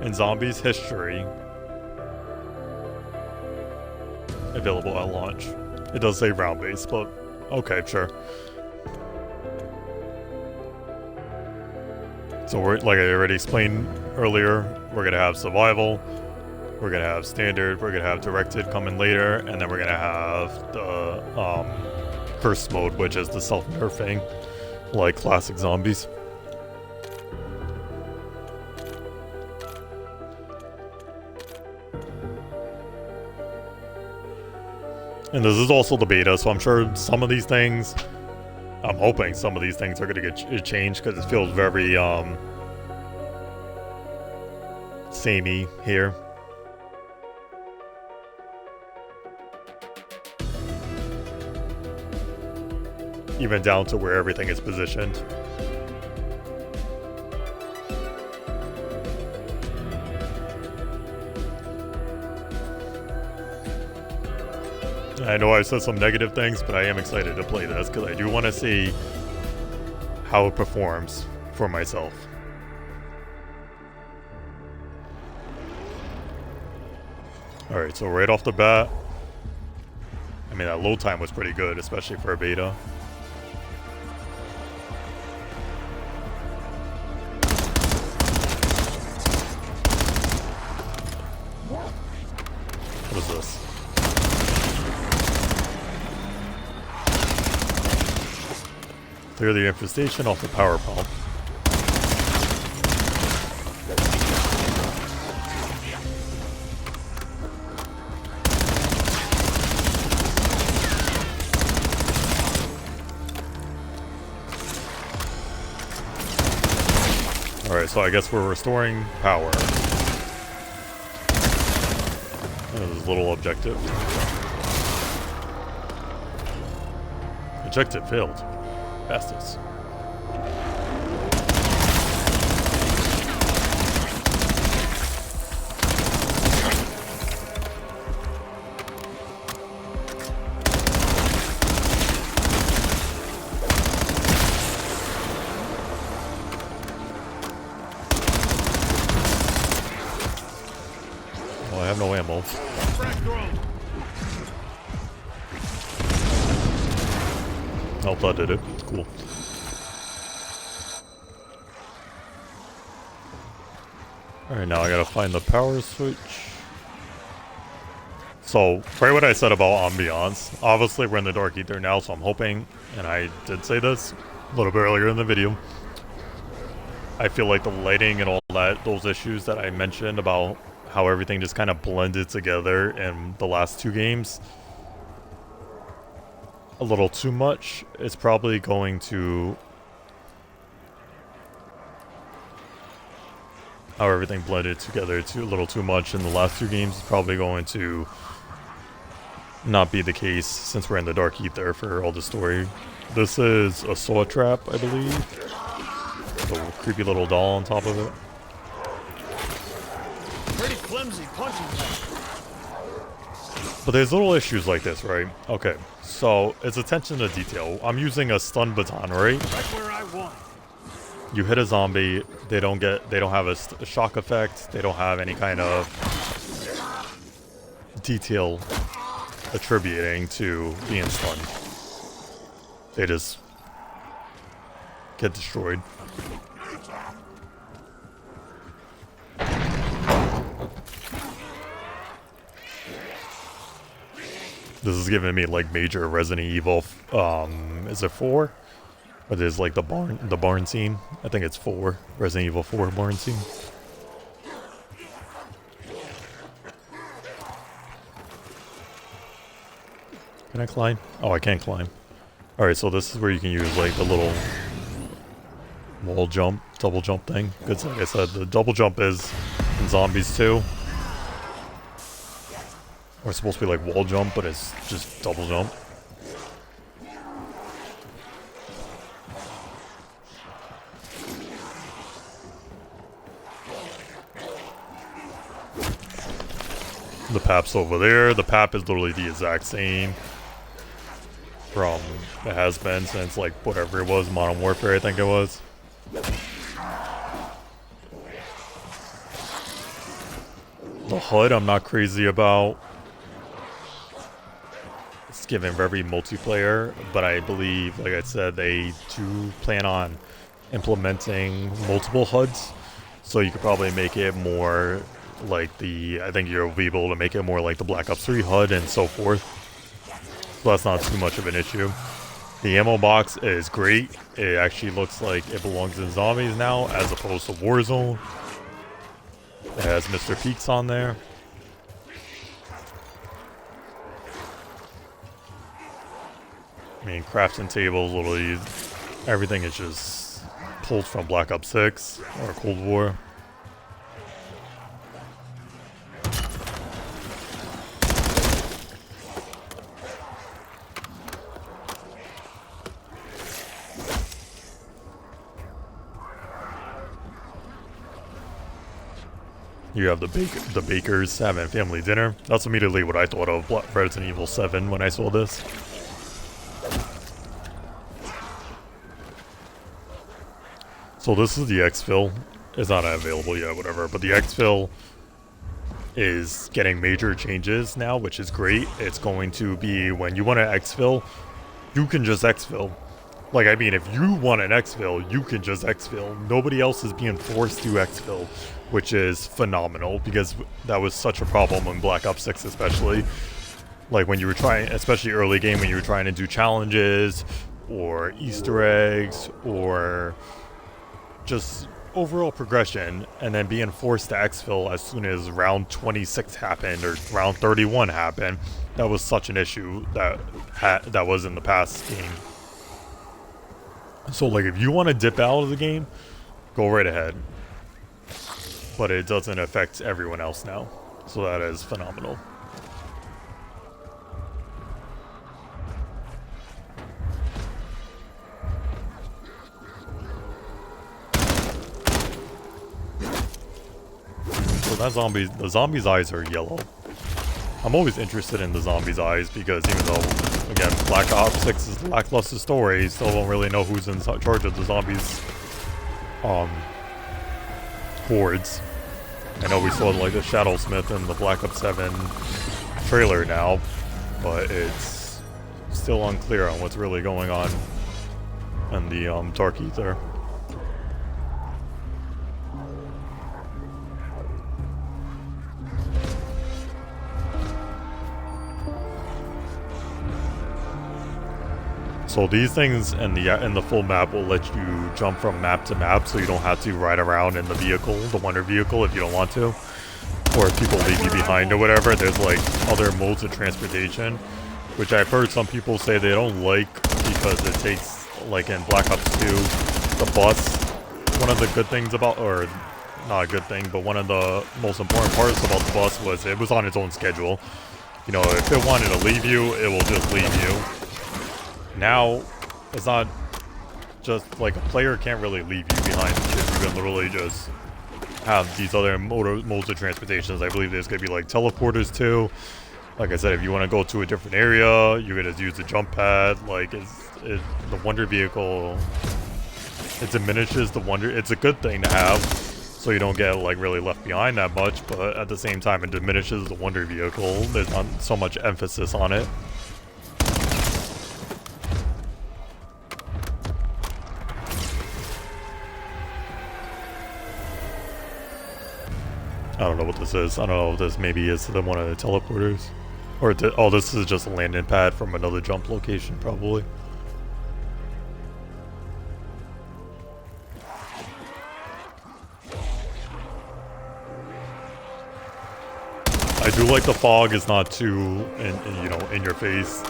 in Zombies history. Available at launch. It does say round-based, but okay, sure. So we're, like I already explained earlier, we're gonna have survival, we're gonna have standard, we're gonna have directed coming later, and then we're gonna have the curse mode, which is the self-nerfing, like classic zombies. And this is also the beta, so I'm sure some of these things, I'm hoping some of these things are going to get changed because it feels very samey here. Even down to where everything is positioned. I know I said some negative things, but I am excited to play this because I do want to see how it performs for myself. Alright, so right off the bat, I mean, that load time was pretty good, especially for a beta. What is this? Clear the infestation off the power pump. Alright, so I guess we're restoring power. This is a little objective. Objective failed. Bastards. Well, I have no ammo. Nope, that did it. Cool. Alright, now I gotta find the power switch. So, right what I said about ambiance. Obviously, we're in the Dark Ether now, so I'm hoping, and I did say this a little bit earlier in the video, I feel like the lighting and all that, those issues that I mentioned about how everything just kind of blended together in the last two games, a little too much. It's probably going to... how everything blended together a little too much in the last two games is probably going to not be the case since we're in the Dark Ether for all the story. This is a saw trap, I believe. A creepy little doll on top of it. Pretty flimsy punching bag. But there's little issues like this, right? Okay, so it's attention to detail. I'm using a stun baton, right? Right where I want. You hit a zombie, they don't have a shock effect, they don't have any kind of detail attributing to being stunned. They just get destroyed. This is giving me like major Resident Evil, is it 4? Or there's like the barn scene. I think it's 4. Resident Evil 4 barn scene. Can I climb? Oh, I can't climb. Alright, so this is where you can use like the little wall jump, double jump thing. Because like I said, the double jump is in Zombies 2. Or it's supposed to be like wall jump, but it's just double jump. The PAP's over there. The PAP is literally the exact same from it has been since like whatever it was, Modern Warfare I think it was. The HUD I'm not crazy about. It's given very multiplayer, but I believe, like I said, they do plan on implementing multiple HUDs, so you could probably make it more like the, I think you'll be able to make it more like the Black Ops 3 HUD and so forth. So that's not too much of an issue. The ammo box is great. It actually looks like it belongs in Zombies now as opposed to Warzone. It has Mr. Peaks on there. I mean, crafting tables, literally everything is just pulled from Black Ops 6 or Cold War. You have the bakers having family dinner. That's immediately what I thought of Resident Evil 7 when I saw this. So this is the exfil. It's not available yet, whatever. But the exfil is getting major changes now, which is great. It's going to be when you want to exfil, you can just exfil. Like, I mean, if you want an exfil, you can just exfil. Nobody else is being forced to exfil, which is phenomenal because that was such a problem in Black Ops 6 especially. Like when you were trying, especially early game, when you were trying to do challenges or Easter eggs or just overall progression, and then being forced to exfil as soon as round 26 happened or round 31 happened, that was such an issue that was in the past game. So like if you want to dip out of the game, go right ahead. But it doesn't affect everyone else now. So that is phenomenal. So that the zombie's eyes are yellow. I'm always interested in the zombie's eyes because even though, again, Black Ops 6 is a lackluster story, you still don't really know who's in charge of the zombies' hordes. I know we saw like the Shadow Smith in the Black Ops 7 trailer now, but it's still unclear on what's really going on in the Dark Ether. So these things in the full map will let you jump from map to map, so you don't have to ride around in the vehicle, the Wonder Vehicle, if you don't want to, or if people leave you behind or whatever. There's like other modes of transportation, which I've heard some people say they don't like because it takes, like in Black Ops 2, the bus. One of the good things about, or not a good thing, but one of the most important parts about the bus was it was on its own schedule. You know, if it wanted to leave you, it will just leave you. Now, it's not just like a player can't really leave you behind. You can literally just have these other modes of transportations. I believe there's going to be like teleporters too. Like I said, if you want to go to a different area, you're going to use the jump pad. Like, the Wonder Vehicle, it diminishes the Wonder. It's a good thing to have, so you don't get like really left behind that much. But at the same time, it diminishes the Wonder Vehicle. There's not so much emphasis on it. I don't know what this is. I don't know if this maybe is one of the teleporters. Or, oh, this is just a landing pad from another jump location, probably. I do like the fog is not too, in your face.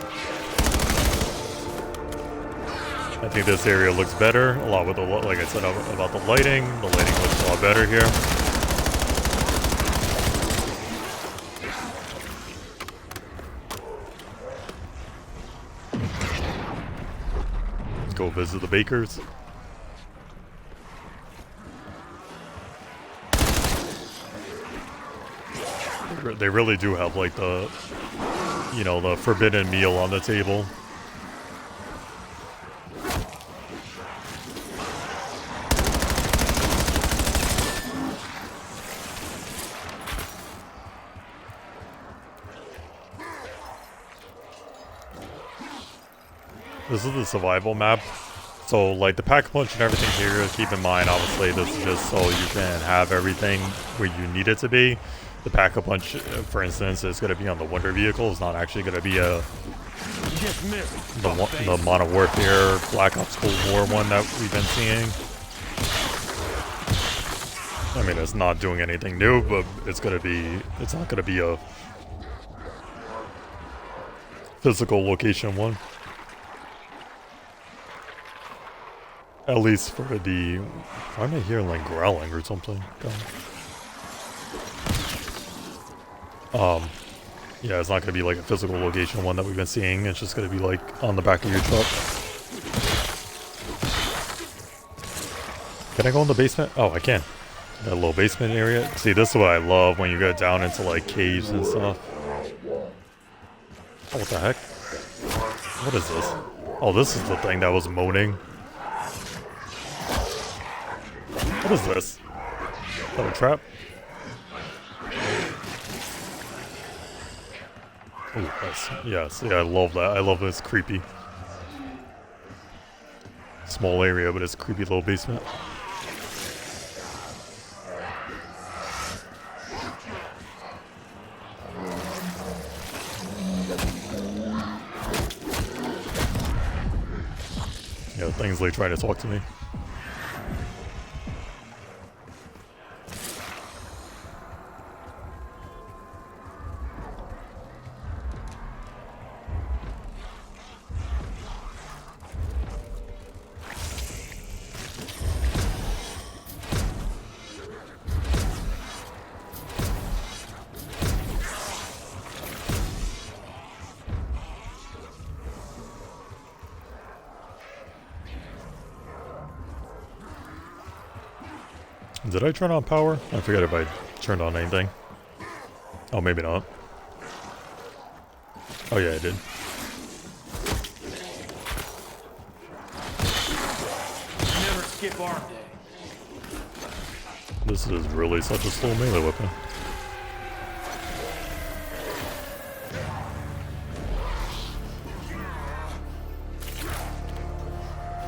I think this area looks better. A lot with the, like I said about the lighting. The lighting looks a lot better here. Go visit the bakers. They really do have like the, the forbidden meal on the table. This is the survival map. So, like, the pack-a-punch and everything here, keep in mind, obviously, this is just so you can have everything where you need it to be. The pack-a-punch, for instance, is going to be on the Wonder Vehicle. It's not actually going to be the Modern Warfare Black Ops Cold War one that we've been seeing. I mean, it's not doing anything new, but it's not going to be a physical location one. At least for the... Why am I hearing like growling or something? Yeah, it's not going to be like a physical location one that we've been seeing. It's just going to be like on the back of your truck. Can I go in the basement? Oh, I can. That little basement area. See, this is what I love when you go down into like caves and stuff. Oh, what the heck? What is this? Oh, this is the thing that was moaning. What is this? Is that a trap? Ooh, yes, yeah, I love that. I love this creepy. Small area, but it's a creepy little basement. Yeah, the thing's like trying to talk to me. Did I turn on power? I forget if I turned on anything. Oh, maybe not. Oh yeah, I did. Never skip arm day. This is really such a slow melee weapon.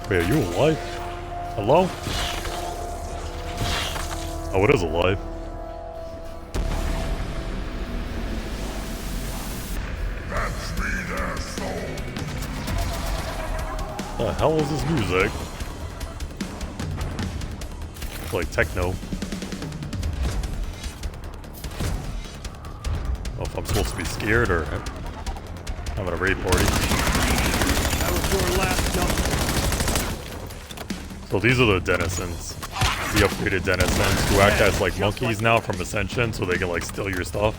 Wait, are you alive? Hello? Oh, it is alive. The hell is this music? It's like techno. I don't know if I'm supposed to be scared or having a raid party. That was your last jump. So these are the denizens. The upgraded denizens who act as like monkeys now from Ascension, so they can like steal your stuff.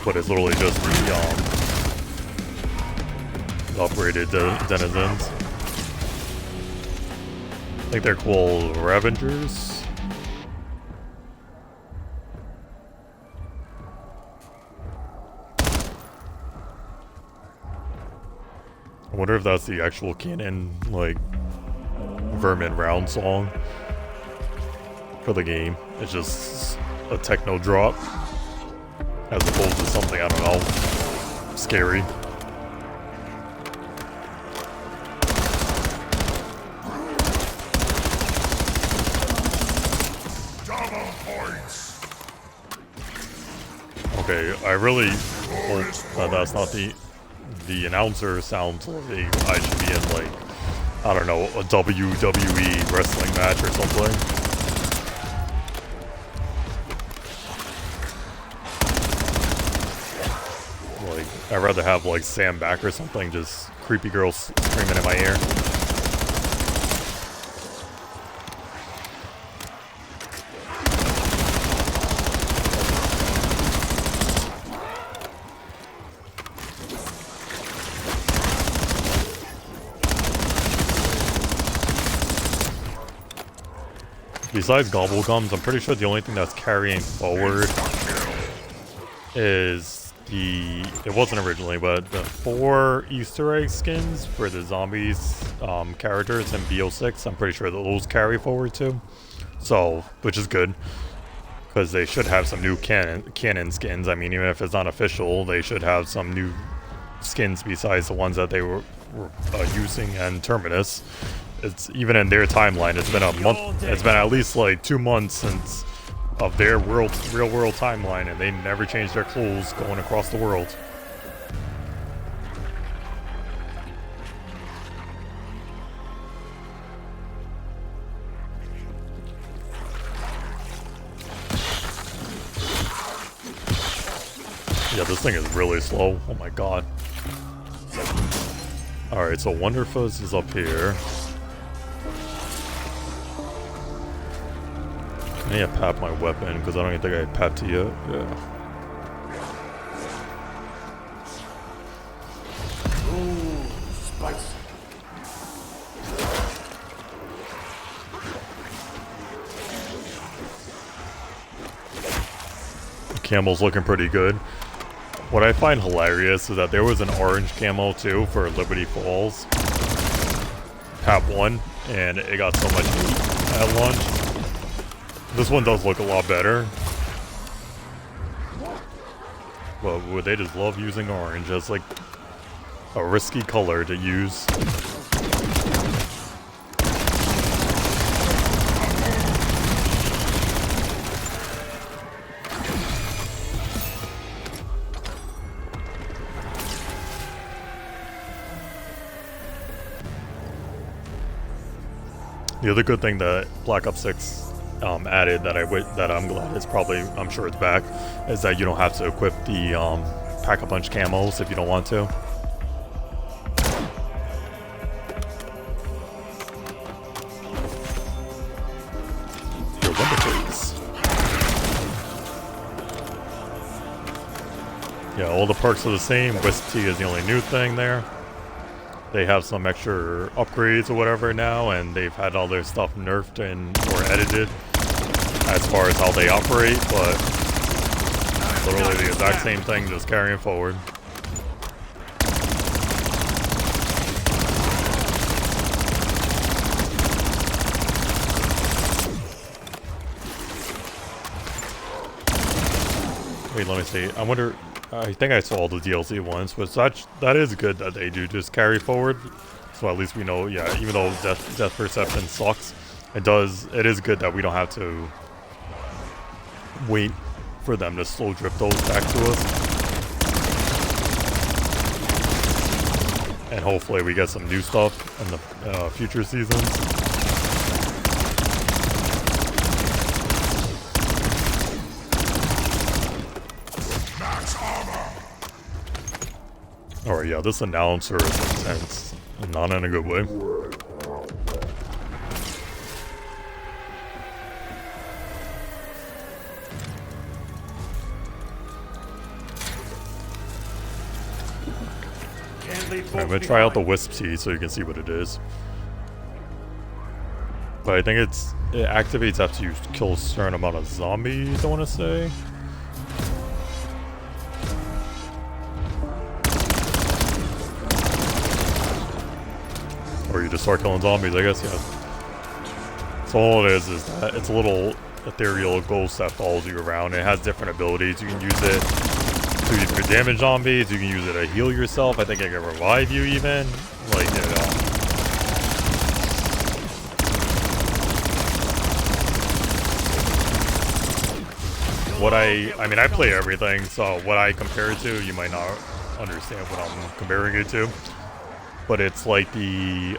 But it's literally just the upgraded denizens. I think they're called Ravengers. I wonder if that's the actual canon, like, Vermin round song for the game. It's just a techno drop as opposed to something, I don't know, scary. Okay, I really hope that that's not the announcer sounds like I should be in, like, I don't know, a WWE wrestling match or something. Like, I'd rather have, like, Sam back or something, just creepy girls screaming in my ear. Besides Gobblegums, I'm pretty sure the only thing that's carrying forward is it wasn't originally, but the 4 Easter egg skins for the zombies characters in BO6, I'm pretty sure that those carry forward too. So, which is good, because they should have some new canon skins. I mean, even if it's not official, they should have some new skins besides the ones that they using and Terminus. It's even in their timeline. It's been a month. It's been at least like 2 months since of their real world timeline, and they never changed their clothes going across the world. Yeah, this thing is really slow. Oh my god. Alright, so Wonderfuzz is up here. I need to pap my weapon, because I don't even think I papped it yet. Yeah. Ooh, spicy. The camel's looking pretty good. What I find hilarious is that there was an orange camo too for Liberty Falls. Pap 1, and it got so much heat at launch. This one does look a lot better. But they just love using orange as like a risky color to use. The other good thing that Black Ops 6 added that I'm glad is probably, I'm sure it's back, is that you don't have to equip the Pack-a-Punch camos if you don't want to. Your Wonderfuzz. Yeah, all the perks are the same. Wisp Tea is the only new thing there. They have some extra upgrades or whatever now, and they've had all their stuff nerfed and or edited as far as how they operate, but literally the exact same thing, just carrying forward. Wait, let me see. I wonder. I think I saw all the DLC ones, but that is good that they do just carry forward. So at least we know, yeah, even though death perception sucks, it is good that we don't have to wait for them to slow drip those back to us. And hopefully we get some new stuff in the future seasons. Alright, yeah, this announcer is intense. Not in a good way. I'm gonna try out the Wisp Tea so you can see what it is. But I think it activates after you kill a certain amount of zombies, I want to say. Or you just start killing zombies, I guess, yeah. So all it is that it's a little ethereal ghost that follows you around. It has different abilities. You can use it to either damage zombies, you can use it to heal yourself. I think it can revive you even. Like, you know. I mean, I play everything, so what I compare it to, you might not understand what I'm comparing it to. But it's like the,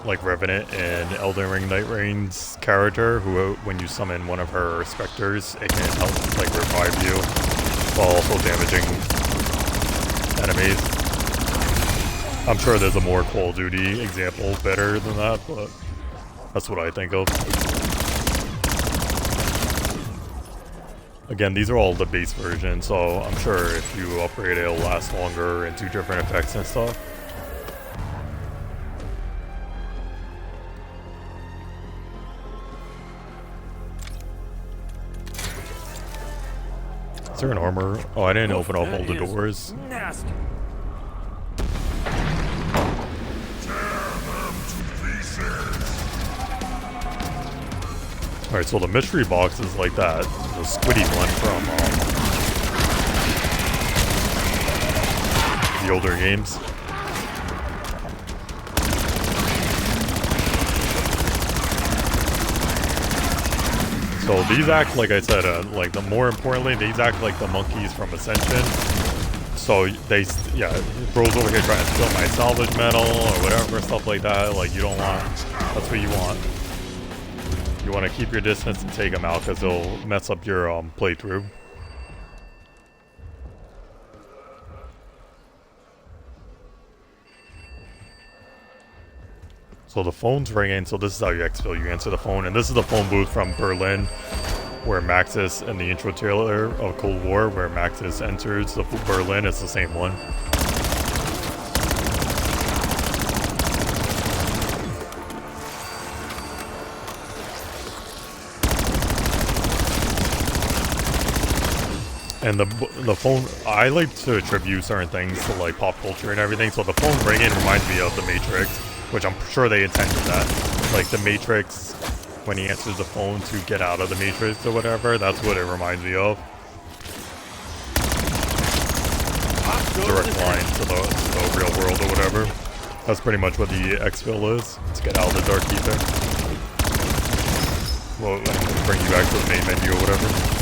like Revenant in Elden Ring Night Reign's character, who, when you summon one of her specters, it can help, like, revive you, while also damaging enemies. I'm sure there's a more Call of Duty example better than that, but that's what I think of. Again, these are all the base version, so I'm sure if you upgrade it, it'll last longer and do different effects and stuff. Is there an armor? Oh, I didn't open up all the doors. Nasty. Alright, so the mystery box is like that. The squiddy one from the older games. So these act, like I said, like the more importantly, these act like the monkeys from Ascension. So they, yeah, bros over here trying to steal my salvage metal or whatever, stuff like that. Like you don't want, that's what you want. You want to keep your distance and take them out because they'll mess up your playthrough. So the phone's ringing, so this is how you exfil. You answer the phone, and this is the phone booth from Berlin, where Maxis, in the intro trailer of Cold War, where Maxis enters the Berlin, it's the same one. And the phone, I like to attribute certain things to like pop culture and everything, so the phone ringing reminds me of The Matrix, which I'm sure they intended that. Like The Matrix, when he answers the phone to get out of the Matrix or whatever, that's what it reminds me of. Direct line to the real world or whatever. That's pretty much what the exfil is, to get out of the dark ether. Well, bring you back to the main menu or whatever.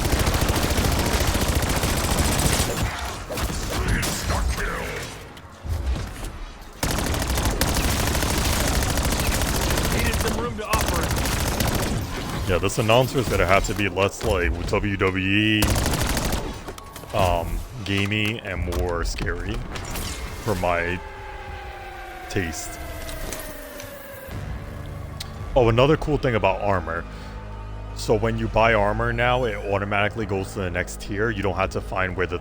Yeah, this announcer is gonna have to be less like WWE, gamey and more scary for my taste. Oh, another cool thing about armor. So when you buy armor now, it automatically goes to the next tier. You don't have to find where the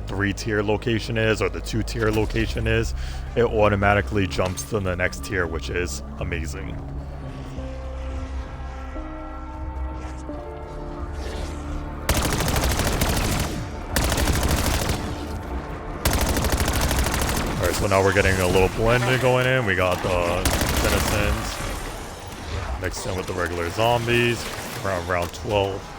three tier location is or the 2-tier location is. It automatically jumps to the next tier, which is amazing. Alright, so now we're getting a little blend going in. We got the denizens mixed in with the regular zombies around round 12.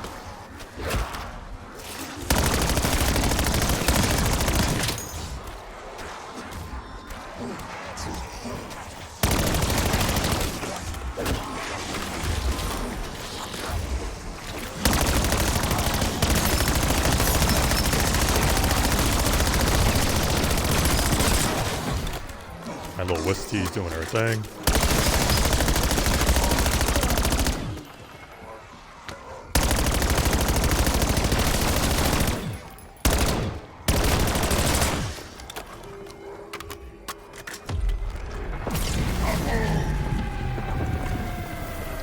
My little Wisty's doing her thing.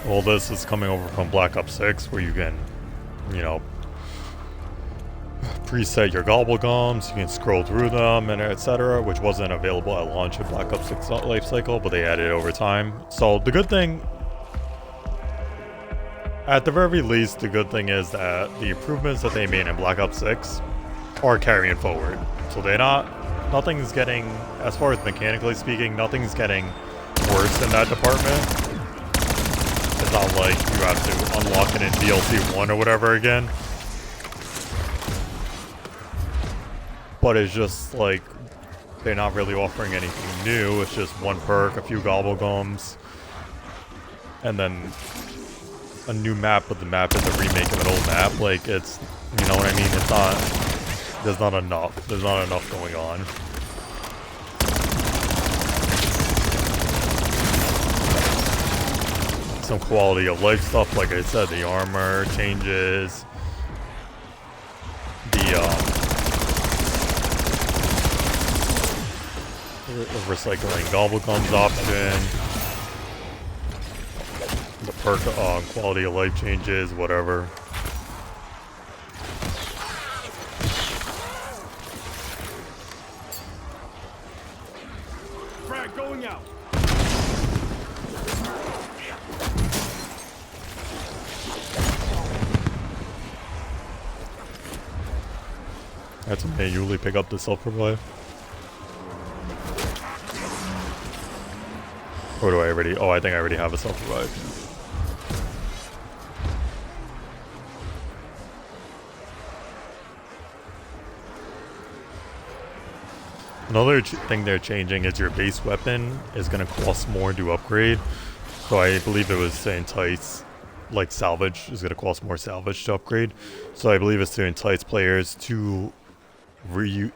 All this is coming over from Black Ops 6, where you can, you know, preset your gobblegums, you can scroll through them, and etc., which wasn't available at launch of Black Ops 6 Lifecycle, but they added it over time. So the good thing, at the very least, the good thing is that the improvements that they made in Black Ops 6 are carrying forward. So nothing's getting, as far as mechanically speaking, nothing's getting worse in that department. It's not like you have to unlock it in DLC 1 or whatever again. But it's just like, they're not really offering anything new. It's just one perk, a few gobblegums, and then a new map, but the map is a remake of an old map. Like, it's, you know what I mean? It's not, there's not enough going on. Some quality of life stuff, like I said, the armor changes, the recycling gobblegums option, the perk quality of life changes, whatever. Frag going out. That's when they usually pick up the self-revive. Or do I already? Oh, I think I already have a self-revive. Another thing they're changing is your base weapon is going to cost more to upgrade. So I believe it was to entice like salvage is going to cost more salvage to upgrade. So I believe it's to entice players to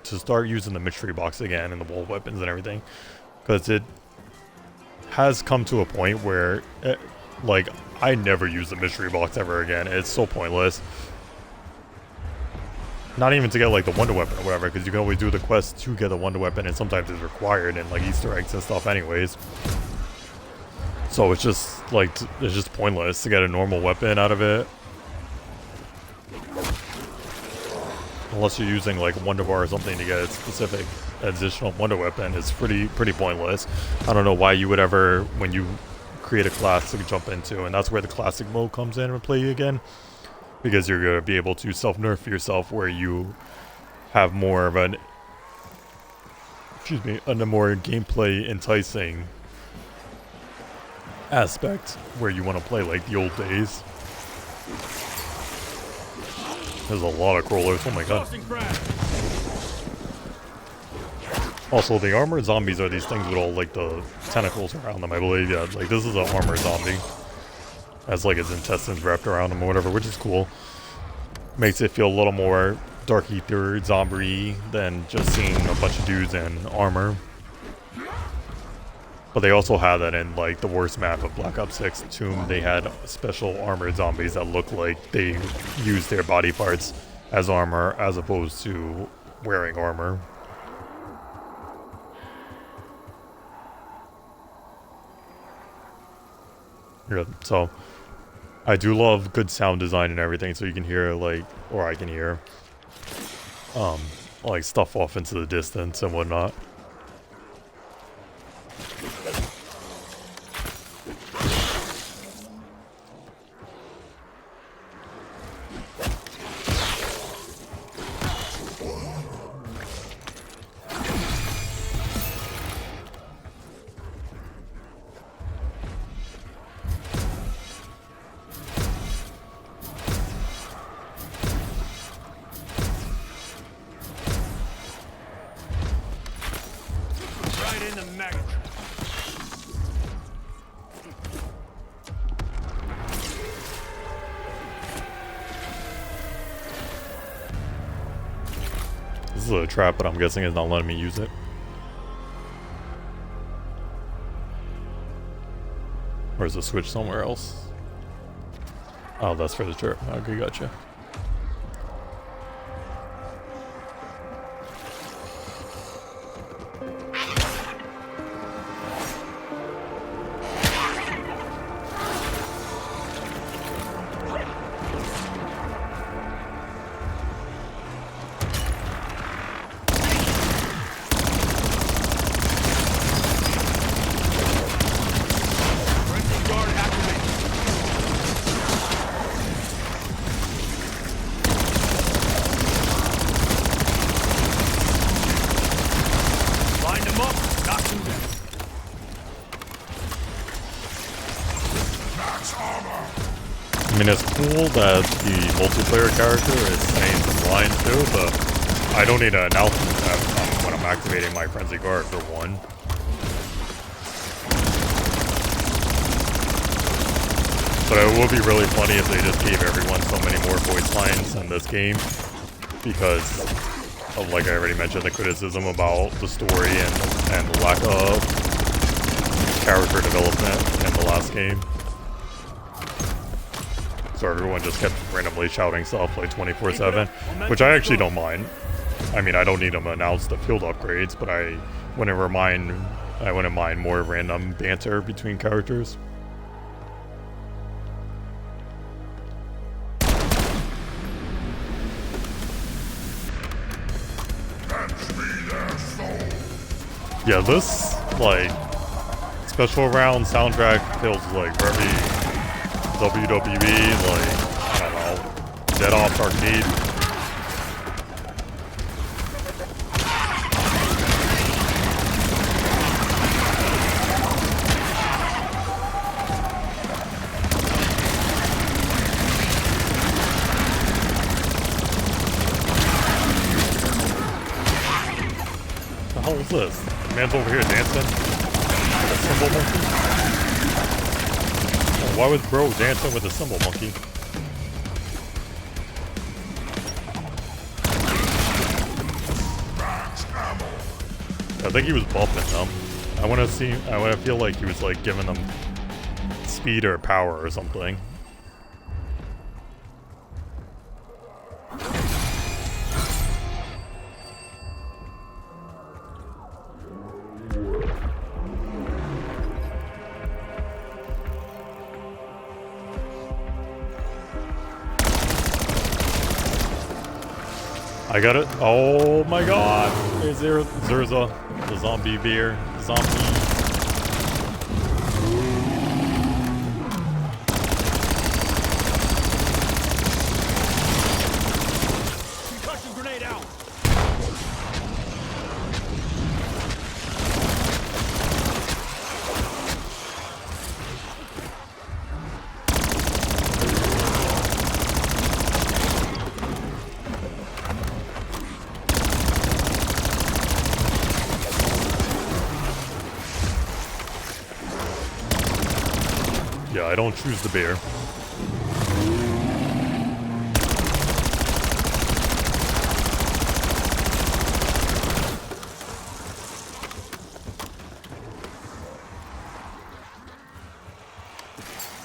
start using the mystery box again and the wall weapons and everything, because it has come to a point where like I never use the mystery box ever again. It's so pointless. Not even to get like the wonder weapon or whatever, because you can always do the quest to get the wonder weapon, and sometimes it's required in like Easter eggs and stuff anyways. So it's just like, it's just pointless to get a normal weapon out of it. Unless you're using like Wonder Bar or something to get a specific additional wonder weapon, it's pretty pointless. I don't know why you would ever, when you create a class to jump into, and that's where the classic mode comes in and play again. Because you're going to be able to self-nerf yourself where you have more of an, a more gameplay enticing aspect where you want to play like the old days. There's a lot of crawlers, oh my god. Also, the armored zombies are these things with all like the tentacles around them, I believe. Yeah, like this is an armored zombie. Has like his intestines wrapped around him or whatever, which is cool. Makes it feel a little more Dark Ether zombie than just seeing a bunch of dudes in armor. But they also had that in like the worst map of Black Ops 6 Tomb. They had special armored zombies that looked like they used their body parts as armor as opposed to wearing armor. Yeah, so I do love good sound design and everything, so you can hear like, or I can hear like stuff off into the distance and whatnot. This is a trap, but I'm guessing it's not letting me use it. Or is it switch somewhere else? Oh, that's for the trap. Okay, gotcha. I mean, it's cool that the multiplayer character is saying some lines too, but I don't need an announcement when I'm activating my Frenzy Guard for one. But it would be really funny if they just gave everyone so many more voice lines in this game, because of, like I already mentioned, the criticism about the story and the lack of character development in the last game. So everyone just kept randomly shouting stuff like 24/7, which I actually don't mind. I mean, I don't need them to announce the field upgrades, but I wouldn't mind more random banter between characters. Yeah, this like special round soundtrack feels like very WWE, like, I don't know, Dead Off Arcade. What the hell is this? The man's over here dancing? Like a cymbal monkey? why was bro dancing with a cymbal monkey? I think he was bumping them. I want to feel like he was like giving them speed or power or something. I got it. Oh my god. Is there Zurza, the zombie beer? Zombie. Concussion grenade out. Yeah, I don't choose the bear.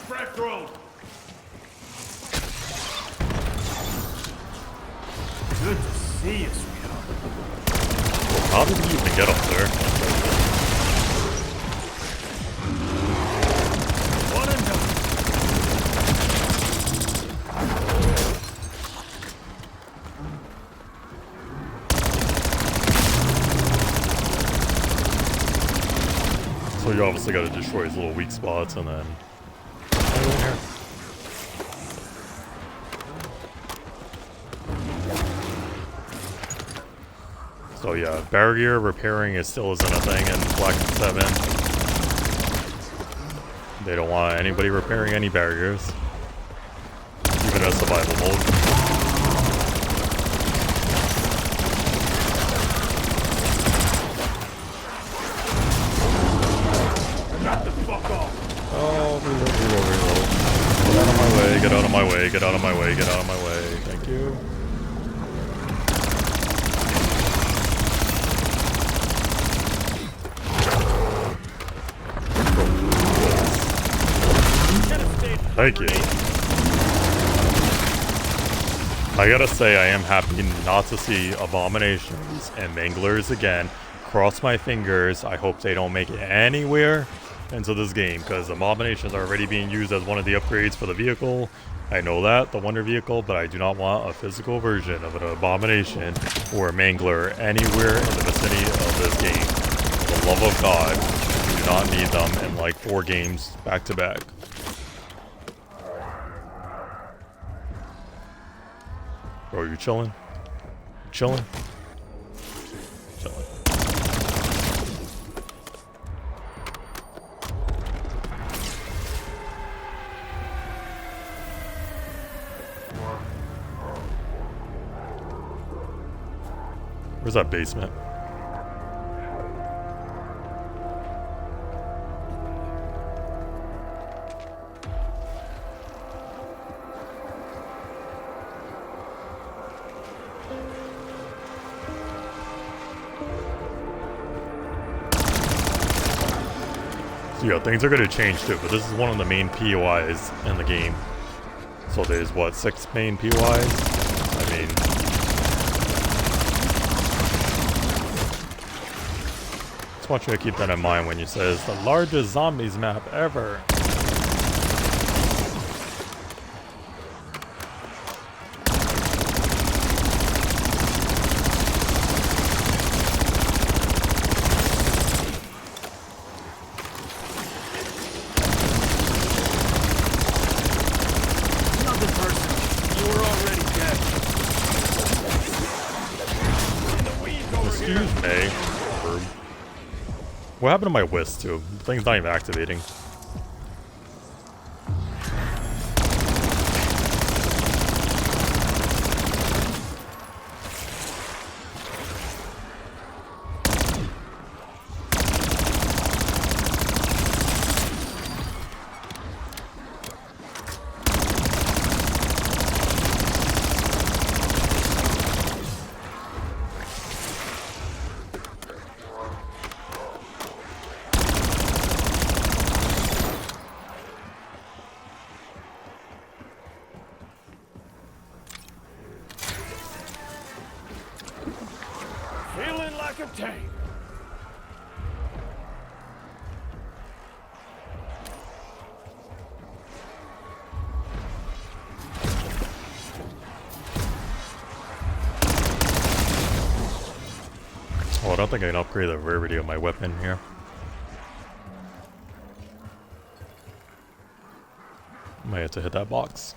Frag thrown. Good to see you, sweetheart. How did he even get up there? One and done. So you obviously got to destroy his little weak spots and then. Right in here. So yeah, barrier repairing is still isn't a thing in BlackOps7. They don't want anybody repairing any barriers, even in survival mode. Got the fuck off. Oh, reload. Get out of my way, get out of my way, get out of my way, get out of my way. Thank you. Thank you. I gotta say, I am happy not to see abominations and manglers again. Cross my fingers. I hope they don't make it anywhere into this game, because abominations are already being used as one of the upgrades for the vehicle. I know that, the wonder vehicle, but I do not want a physical version of an abomination or a mangler anywhere in the vicinity of this game. For the love of God, we do not need them in like 4 games back to back. Bro, you chilling? Chilling? Chilling. Where's that basement? So yeah, things are going to change too, but this is one of the main POIs in the game. So there's what, 6 main POIs? I mean, just want you to keep that in mind when you say it's the largest zombies map ever. Nothing personal. You were already dead. In the weeds over here. Excuse me. What happened to my whisk too? The thing's not even activating. like a tank. Oh, I don't think I can upgrade the rarity of my weapon here. Might have to hit that box.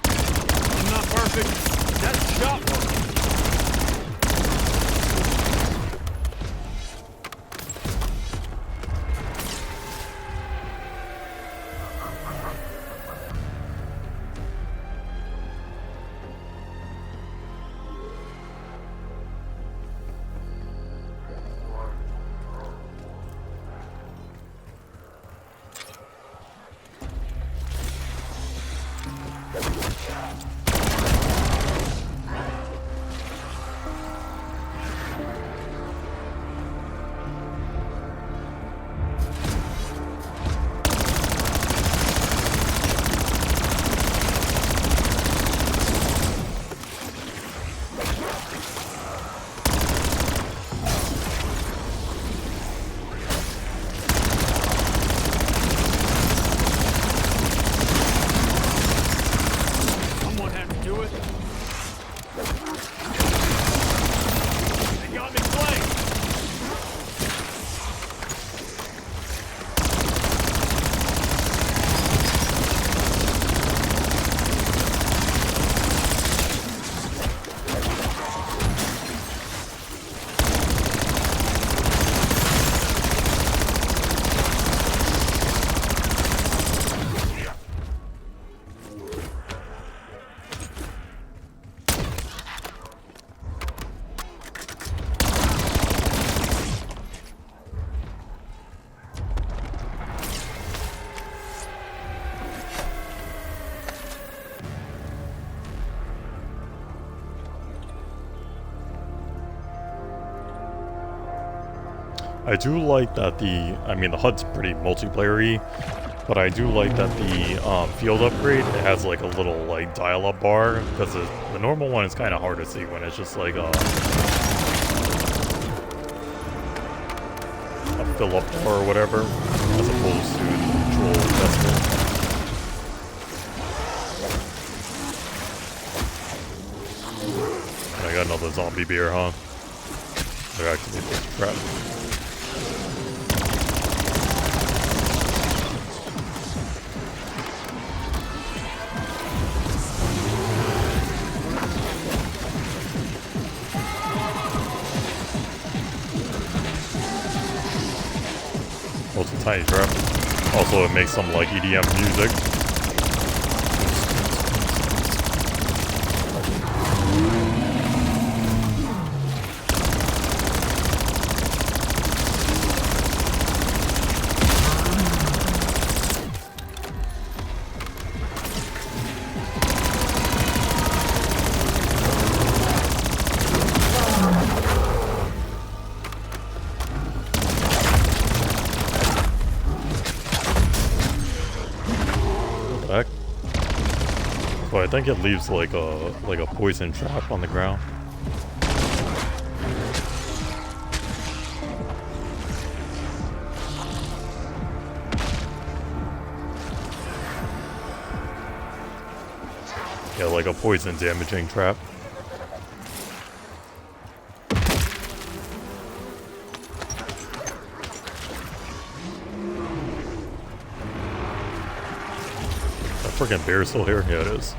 I'm not perfect. That's shot work. Someone had to do it. They got me flanked. I do like that I mean the HUD's pretty multiplayer-y, but I do like that the field upgrade, it has like a little like dial-up bar, because the normal one is kind of hard to see when it's just like a fill-up bar or whatever, as opposed to the control adjustment. And I got another zombie beer, huh? They're actually a big crap. Oh, it's a tiny trap. Also, it makes some like EDM music. What the heck? So I think it leaves like a poison trap on the ground. Yeah, like a poison damaging trap. That freaking bear still here? Yeah, it is.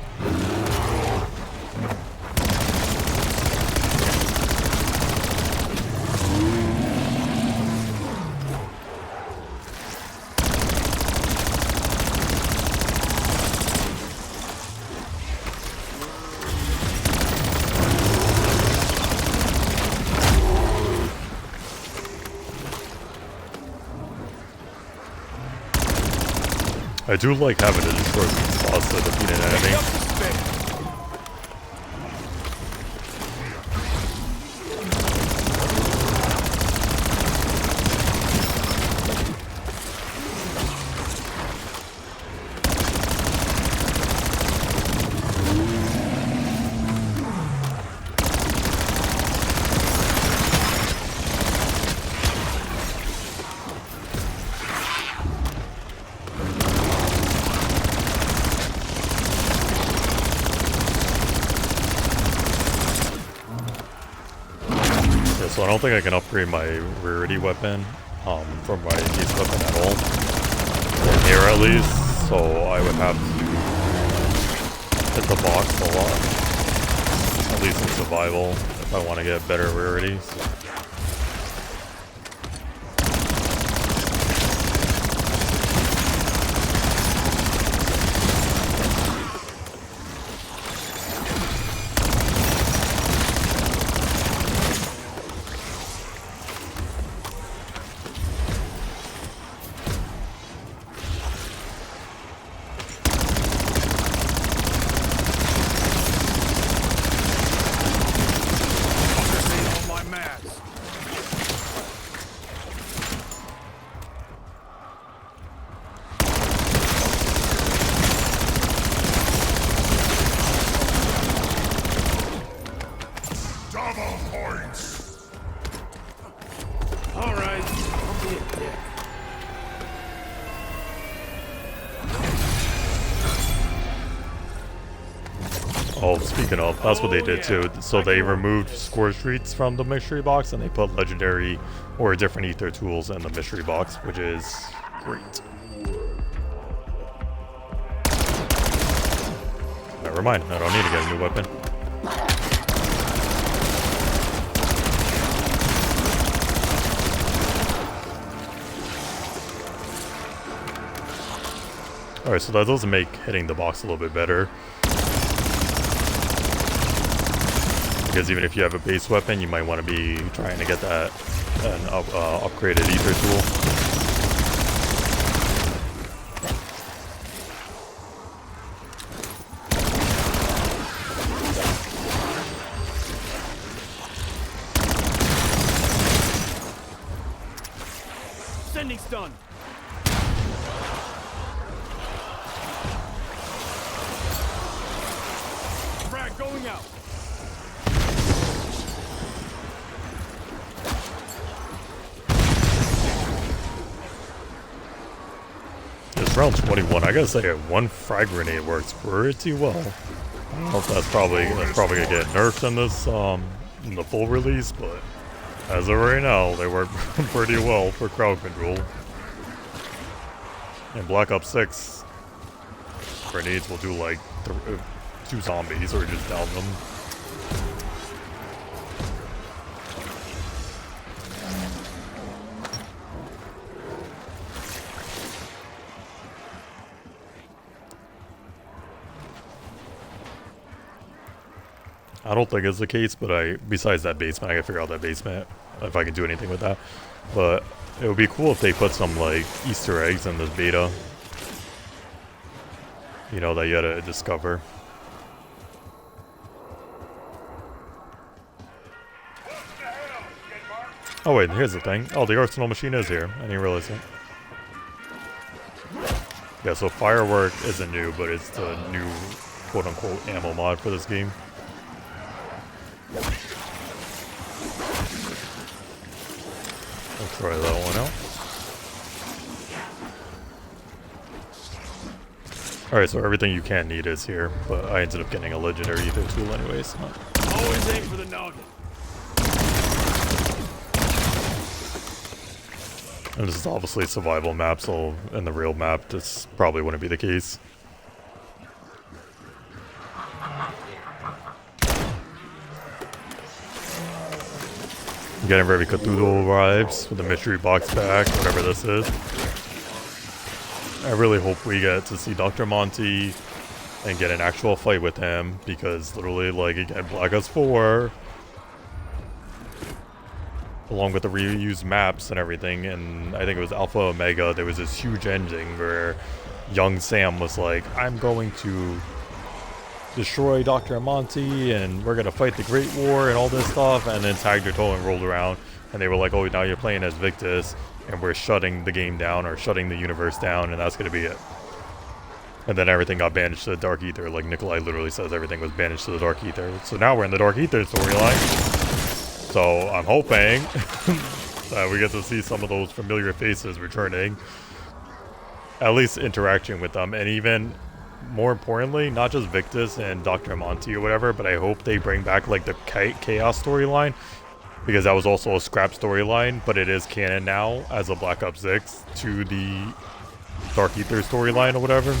I do like having to destroy these spots to defeat an enemy. So I don't think I can upgrade my rarity weapon from my base weapon at all. Or here at least. So I would have to hit the box a lot. At least in survival if I want to get better rarities. Oh, speaking of, that's what they did too. So they removed score streaks from the mystery box and they put legendary or different ether tools in the mystery box, which is great. Never mind, I don't need to get a new weapon. Alright, so that does make hitting the box a little bit better. Because even if you have a base weapon, you might want to be trying to get that upgraded ether tool. Sending stun. Frag going out. It's round 21. I gotta say, one frag grenade works pretty well. I don't know if that's probably gonna get nerfed in this in the full release, but as of right now, they work pretty well for crowd control. In Black Ops 6, grenades will do like 2 zombies or just down them. I don't think it's the case, but besides that basement, I gotta figure out that basement, if I can do anything with that. But it would be cool if they put some, like, Easter eggs in this beta. You know, that you gotta discover. Oh wait, here's the thing. Oh, the arsenal machine is here. I didn't realize it. Yeah, so Firework isn't new, but it's the new quote-unquote ammo mod for this game. We'll try that one out. Alright, so everything you can need is here, but I ended up getting a legendary ether tool anyways. So. Always aim for the nugget. And this is obviously a survival map, so in the real map, this probably wouldn't be the case. I'm getting very Cthulhu vibes with the mystery box back, whatever this is. I really hope we get to see Dr. Monty and get an actual fight with him, because literally, like, again, Black Ops 4, along with the reused maps and everything, and I think it was Alpha Omega, there was this huge ending where young Sam was like, I'm going to destroy Dr. Monty, and we're gonna fight the Great War and all this stuff, and then Tagdertolan rolled around, and they were like, oh, now you're playing as Victus, and we're shutting the game down, or shutting the universe down, and that's gonna be it. And then everything got banished to the Dark Ether, like Nikolai literally says everything was banished to the Dark Ether. So now we're in the Dark Ether storyline. So I'm hoping that we get to see some of those familiar faces returning, at least interacting with them, and even more importantly, not just Victus and Dr. Monty or whatever, but I hope they bring back like the Chaos storyline because that was also a scrap storyline, but it is canon now as a Black Ops 6 to the Dark Ether storyline or whatever.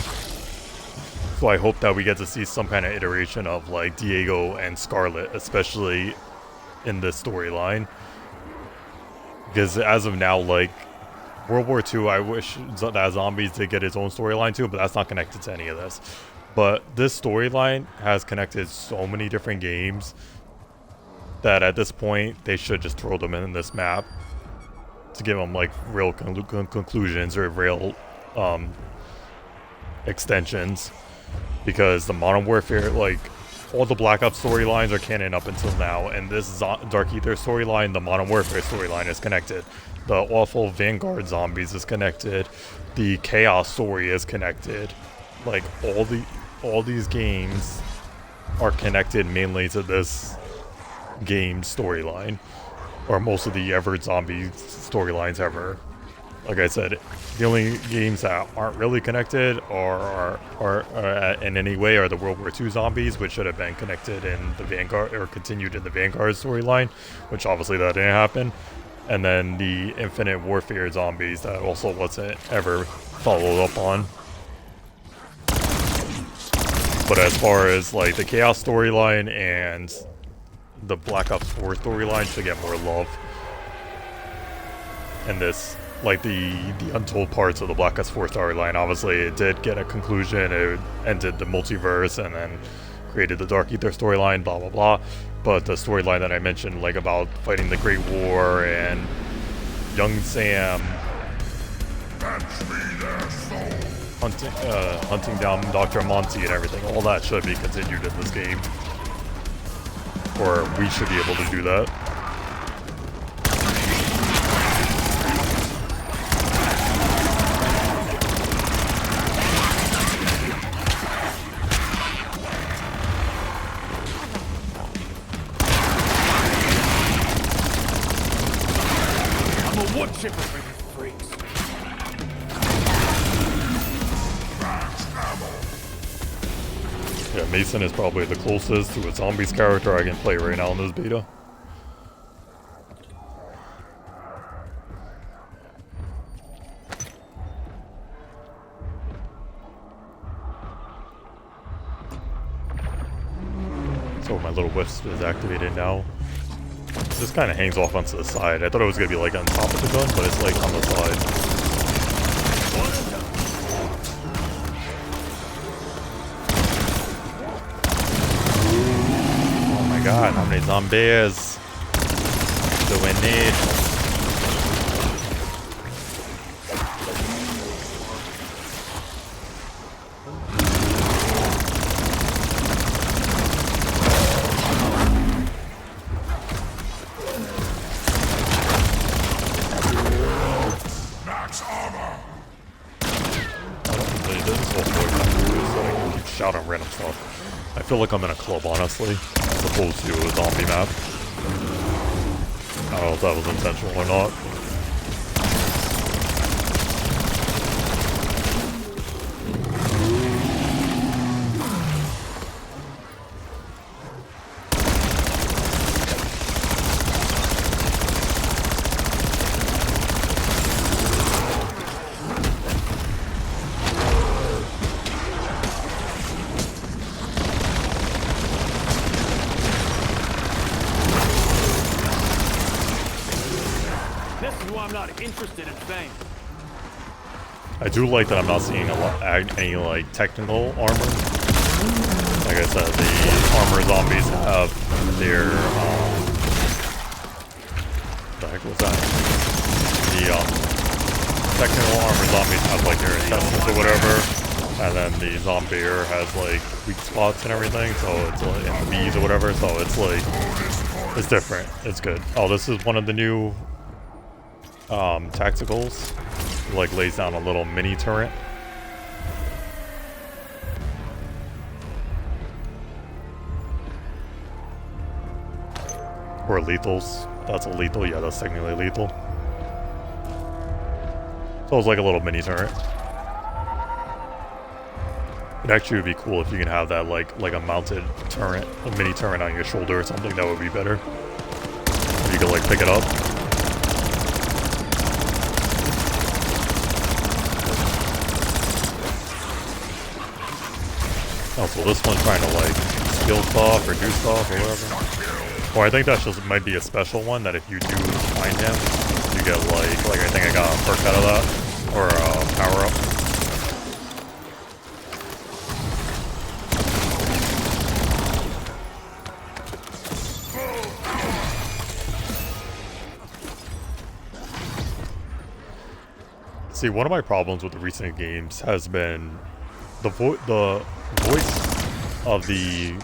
So I hope that we get to see some kind of iteration of like Diego and Scarlet, especially in this storyline. Because as of now, like World War II, I wish that Zombies did get its own storyline too, but that's not connected to any of this. But this storyline has connected so many different games that at this point they should just throw them in this map to give them like real conclusions or real extensions. Because the Modern Warfare, like all the Black Ops storylines are canon up until now, and this Dark Ether storyline, the Modern Warfare storyline, is connected. The awful Vanguard Zombies is connected. The Chaos story is connected. Like all these games are connected mainly to this game storyline, or most of the ever zombie storylines ever. Like I said, the only games that aren't really connected are in any way are the World War II zombies, which should have been connected in the Vanguard or continued in the Vanguard storyline, which obviously that didn't happen. And then the Infinite Warfare zombies that also wasn't ever followed up on. But as far as like the Chaos storyline and the Black Ops 4 storyline should get more love. And this, like the untold parts of the Black Ops 4 storyline, obviously it did get a conclusion. It ended the multiverse and then created the Dark Ether storyline, blah blah blah. But the storyline that I mentioned, like about fighting the Great War and young Sam hunting down Dr. Monty and everything, all that should be continued in this game. Or we should be able to do that. I'm a wood chipper for you freaks. Yeah, Mason is probably the closest to a zombies character I can play right now in this beta. So my little wisp is activated now. This kind of hangs off onto the side. I thought it was going to be like on top of the gun, but it's like on the side. God, how many zombies do we need? Max armor. I don't really do this whole board so I can keep shouting random stuff. I feel like I'm in a club, honestly, as opposed to a zombie map. I don't know if that was intentional or not. I'm not interested in fame. I do like that I'm not seeing any like technical armor. Like I said, the armor zombies have their what the heck was that? The technical armor zombies have like their intestines or whatever, and then the zombier has like weak spots and everything. So it's like and bees or whatever. So it's like it's different. It's good. Oh, this is one of the new tacticals. It, like lays down a little mini turret. Or lethals. That's a lethal. Yeah, that's technically lethal. So it's like a little mini turret. It actually would be cool if you can have that like a mounted turret, a mini turret on your shoulder or something. That would be better. If you could like pick it up. Oh, so this one's trying to like steal stuff or do stuff or whatever. Or I think that's just might be a special one that if you do find him, you get like I think I got a perk out of that or a power up. See, one of my problems with the recent games has been the voice of the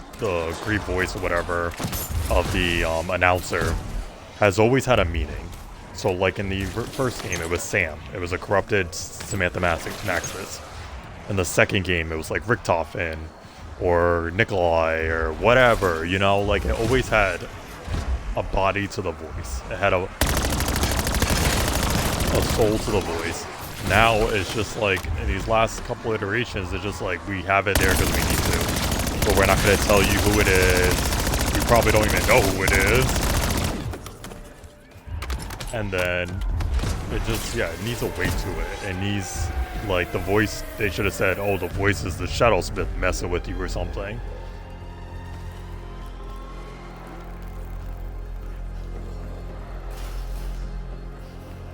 Greek voice or whatever of the announcer has always had a meaning. So, like in the first game, it was Sam. It was a corrupted Samantha Maximus. In the second game, it was like Richtofen or Nikolai or whatever. You know, like it always had a body to the voice. It had a soul to the voice. Now it's just like in these last couple iterations, it's just like we have it there because we need to, but we're not going to tell you who it is. You probably don't even know who it is, and then it just it needs a weight to it. It needs like the voice. They should have said, "Oh, the voice is the Shadow Smith messing with you" or something.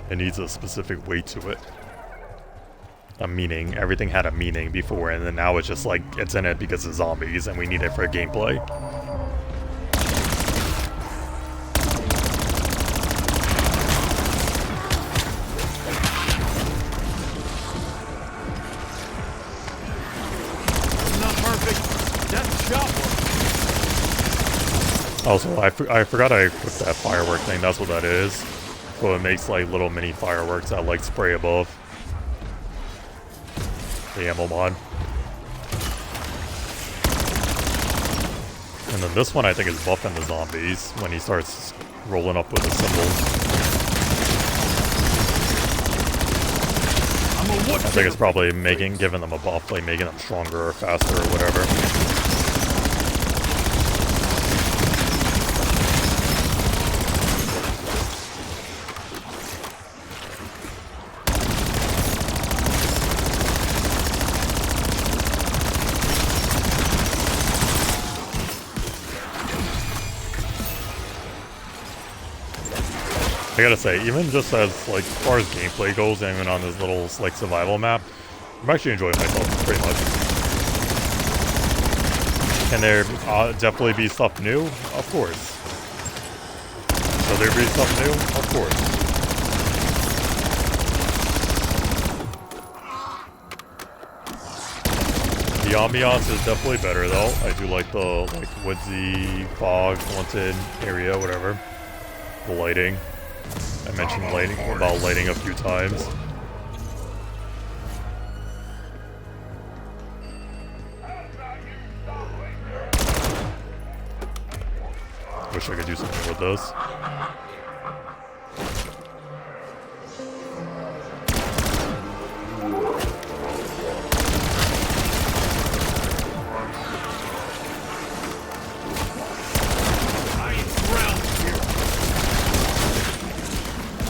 It needs a specific weight to it. A meaning. Everything had a meaning before, and then now it's just like it's in it because of zombies and we need it for gameplay. Not perfect. That's shot work. Also, I forgot I equipped that firework thing. That's what that is. So it makes like little mini fireworks that like spray above. The ammo mod. And then this one I think is buffing the zombies when he starts rolling up with the symbols. I think it's probably giving them a buff, like making them stronger or faster or whatever. I gotta say, even just as far as gameplay goes, and even on this little survival map, I'm actually enjoying myself pretty much. Can there definitely be stuff new? Of course. Will there be stuff new? Of course. The ambiance is definitely better though. I do like the woodsy, fog, haunted area, whatever. The lighting. I mentioned about lighting a few times. Wish I could do something with this.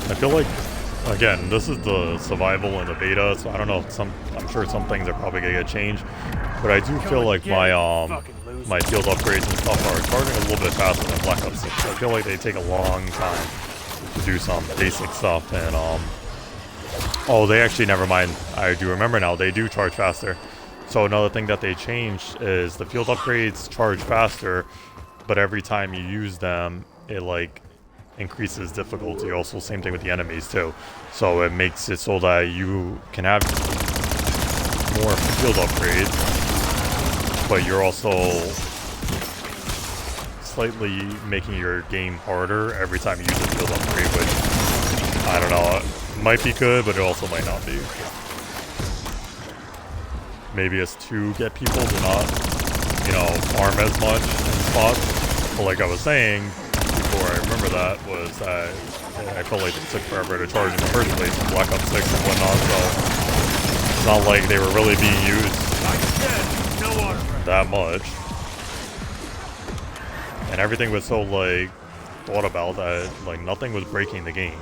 I feel like, again, this is the survival and the beta, so I don't know, I'm sure some things are probably gonna get changed, but I do feel like my field upgrades and stuff are starting a little bit faster than BlackOps 6. I feel like they take a long time to do some basic stuff, and oh, they actually, never mind, I do remember now, they do charge faster. So another thing that they changed is the field upgrades charge faster, but every time you use them, it increases difficulty. Also, same thing with the enemies too. So it makes it so that you can have more field upgrades, but you're also slightly making your game harder every time you use a field upgrade, which, I don't know, it might be good, but it also might not be. Maybe it's to get people to not, farm as much in spots. But like I was saying, I remember that was that I felt like it took forever to charge in the first place in BlackOps 6 and whatnot, so it's not like they were really being used that much. And everything was so thought about that, like, nothing was breaking the game.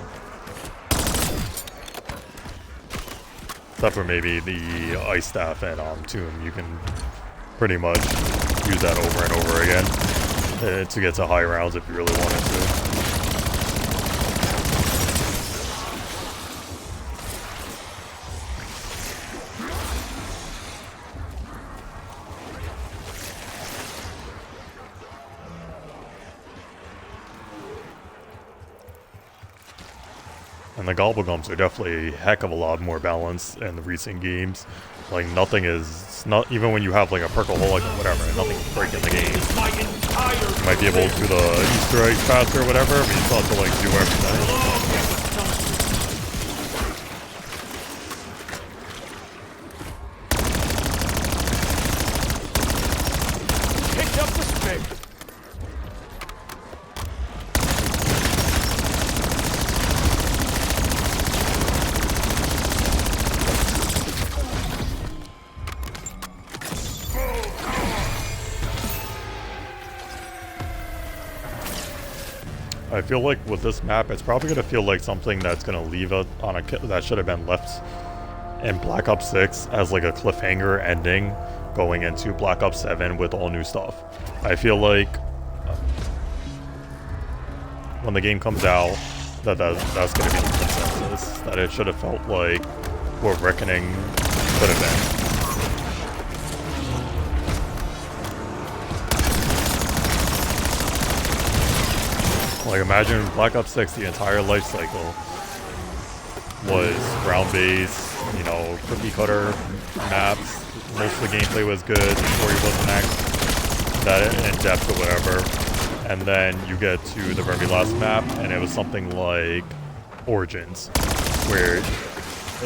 Except for maybe the ice staff and tomb. You can pretty much use that over and over again to get to high rounds if you really wanted to. And the Gobblegums are definitely a heck of a lot more balanced in the recent games. Like, nothing is, not even when you have like a Perkaholic or whatever, nothing's breaking the game. You might be able to do the Easter egg faster or whatever, but you still have to like do everything. Picked up the stick. I feel like with this map, it's probably going to feel like something that's going to leave it on a that should have been left in Black Ops 6 as like a cliffhanger ending going into Black Ops 7 with all new stuff. I feel like when the game comes out, that's going to be the consensus, that it should have felt like what Reckoning could have been. Like, imagine Black Ops 6, the entire life cycle was ground-based, you know, cookie cutter maps. Most of the gameplay was good, the story wasn't that in-depth or whatever. And then you get to the very last map, and it was something like Origins, where it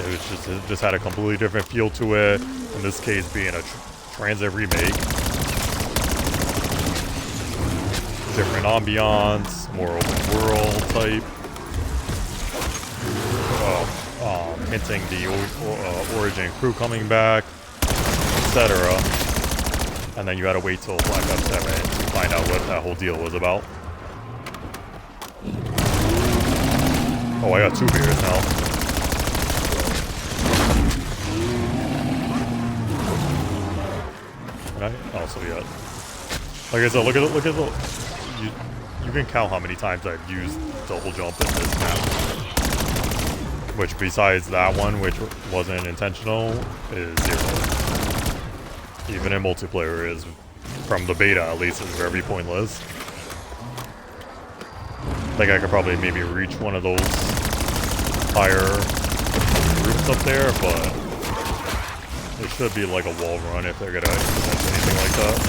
was just had a completely different feel to it. In this case, being a transit remake. Different ambiance, more open world type. Hinting the Origin crew coming back, etc. And then you gotta wait till Black Ops 7 to find out what that whole deal was about. Oh, I got 2 beers now. And I also got. Like I said, look at the. You can count how many times I've used double jump in this map. Which, besides that one, which wasn't intentional, is 0. Even in multiplayer, is, from the beta at least, is very pointless. I think I could probably maybe reach one of those higher roofs up there, but it should be like a wall run if they're gonna implement anything like that.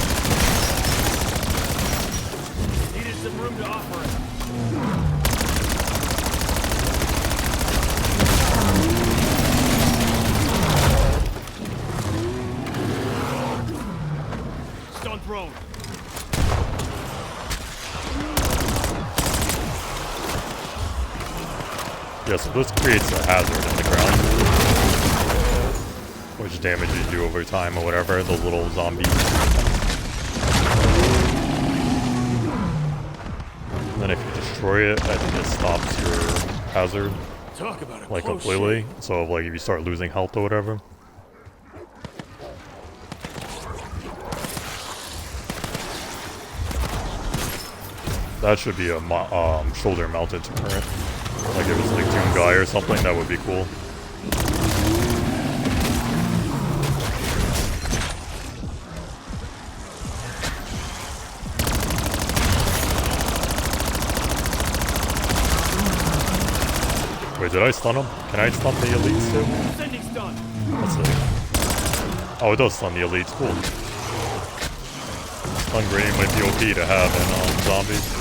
Some room to operate. Stun thrown. Yeah, so this creates a hazard in the ground, which damages you over time or whatever, those little zombies. And then if you destroy it, I think it stops your hazard, like, completely. So, like, if you start losing health or whatever. That should be a shoulder-mounted turret. Like, if it's like Doom Guy or something, that would be cool. Wait, did I stun him? Can I stun the elites too? Sending stun. Let's see. Oh, it does stun the elites. Cool. Stun grenade might be OP to have in zombies.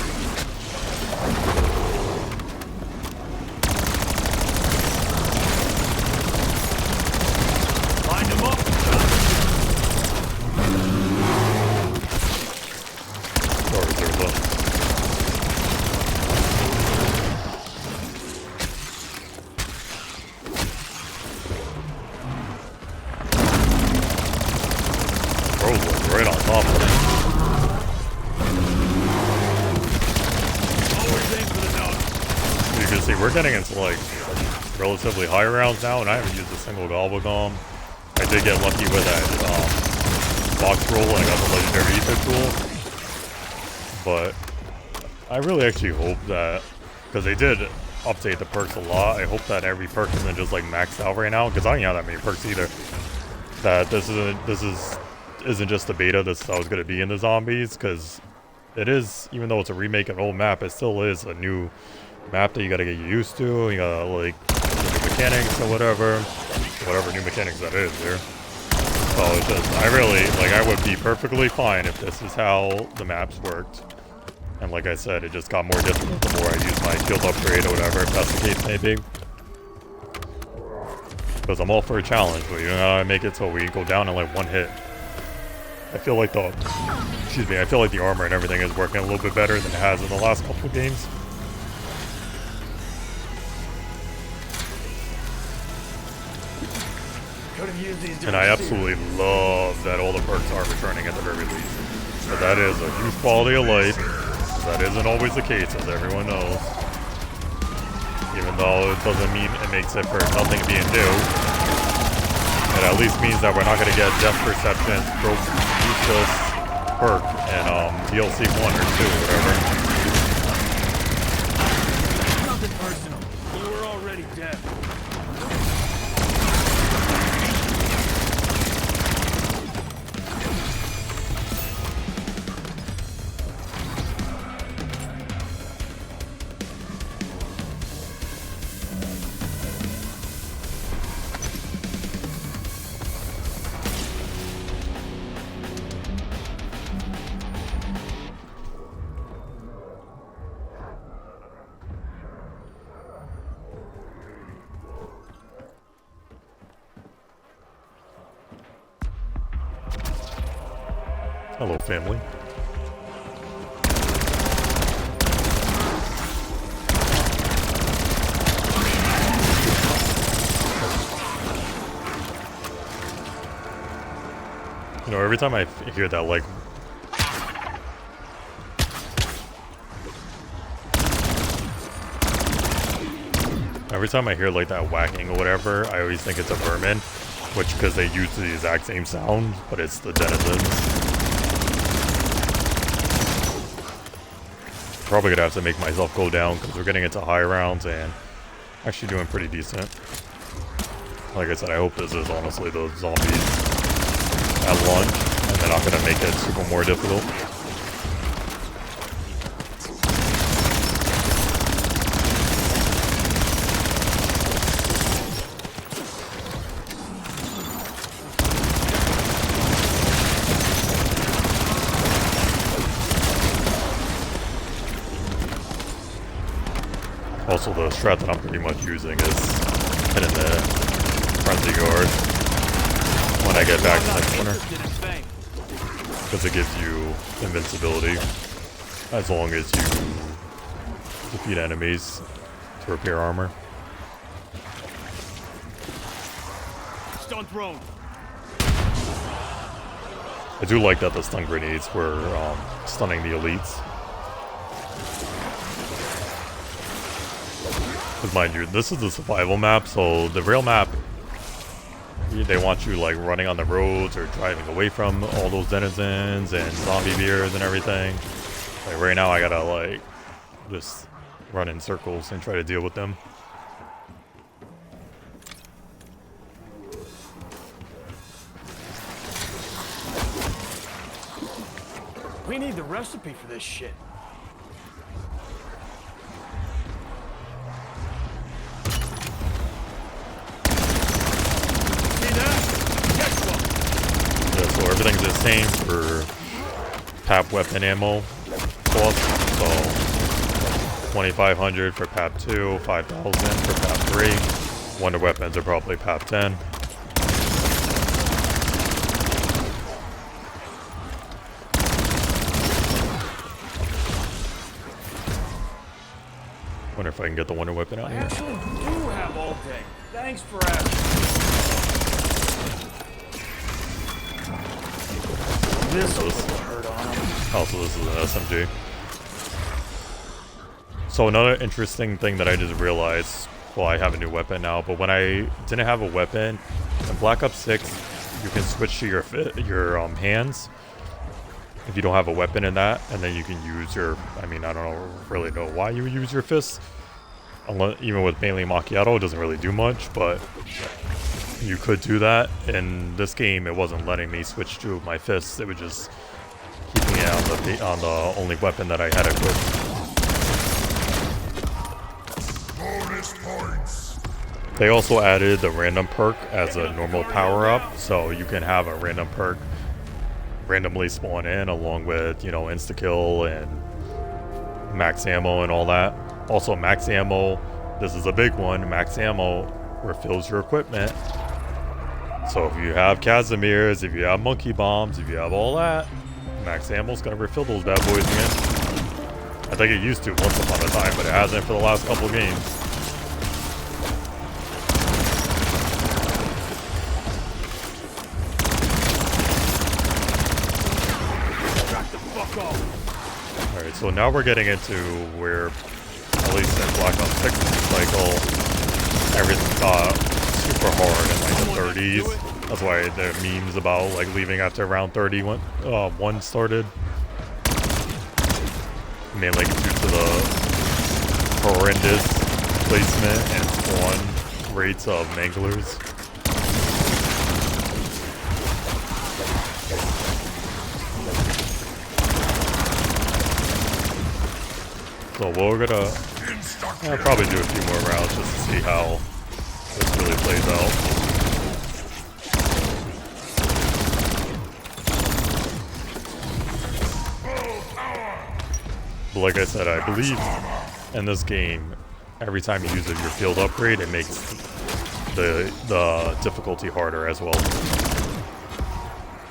Line them up. Or reserve left. Right on top of it. we're getting into like relatively high rounds now, and I haven't used a single gobblegum. I did get lucky with that box roll, and I got the legendary ether tool. But I really actually hope that, because they did update the perks a lot, I hope that every perk isn't just like maxed out right now, because I don't have that many perks either. That this isn't just the beta. This is how it's gonna be in the zombies, because it is, even though it's a remake of an old map, it still is a new map that you gotta get used to. You gotta like the new mechanics or whatever new mechanics that is there. So it's just, I really, like, I would be perfectly fine if this is how the maps worked. And like I said, it just got more difficult the more I use my guild upgrade or whatever, if that's the case may be. Because I'm all for a challenge, but you gotta make it so we go down in like one hit. I feel like the armor and everything is working a little bit better than it has in the last couple of games. And I absolutely love that all the perks are returning at the very least. So that is a huge quality of life. That isn't always the case, as everyone knows. Even though it doesn't mean it makes it for nothing being new. It at least means that we're not going to get Death Perception, broke, useless perk, and DLC 1 or 2, whatever. Nothing personal. You were already dead. Hello, family. You know, every time I hear that, like, that whacking or whatever, I always think it's a vermin, which, because they use the exact same sound, but it's the denizens. Probably gonna have to make myself go down because we're getting into high rounds and actually doing pretty decent. Like I said, I hope this is honestly the zombies at lunch and they're not gonna make it super more difficult. Also, the strat that I'm pretty much using is hitting the frenzy guard when I get back to the corner, because it gives you invincibility as long as you defeat enemies to repair armor. Stun thrown. I do like that the stun grenades were stunning the elites. Because mind you, this is the survival map, so the real map, they want you like running on the roads or driving away from all those denizens and zombie beers and everything. Like right now I gotta like just run in circles and try to deal with them. We need the recipe for this shit. So everything's the same for PAP weapon ammo cost. So 2,500 for PAP 2, 5,000 for PAP 3. Wonder weapons are probably PAP 10. Wonder if I can get the wonder weapon out I here. actually do have all day. Thanks for asking. This will hurt on him. Also, this is an SMG. So So another interesting thing that I just realized, well, I have a new weapon now, but when I didn't have a weapon, in Black Ops 6, you can switch to your hands if you don't have a weapon in that, and then you can use your, I mean, I don't really know why you would use your fists. Unless, even with mainly Macchiato, it doesn't really do much, but you could do that. In this game, it wasn't letting me switch to my fists. It was just keeping it on the only weapon that I had equipped. Bonus points. They also added the random perk as a normal power-up, so you can have a random perk randomly spawn in along with, you know, insta-kill and max ammo and all that. Also, max ammo, this is a big one, max ammo refills your equipment. So if you have Casimirs, if you have monkey bombs, if you have all that, max ammo's gonna refill those bad boys again. I think it used to once upon a time, but it hasn't for the last couple of games. Alright, so now we're getting into where, at least in Black Ops 6 cycle, everything got super hard in like the 30s. That's why the memes about like leaving after round 30 one started. Mainly due to the horrendous placement and spawn rates of manglers. So we're gonna probably do a few more rounds just to see how this really plays out. But like I said, I believe in this game, every time you use your field upgrade, it makes the difficulty harder as well.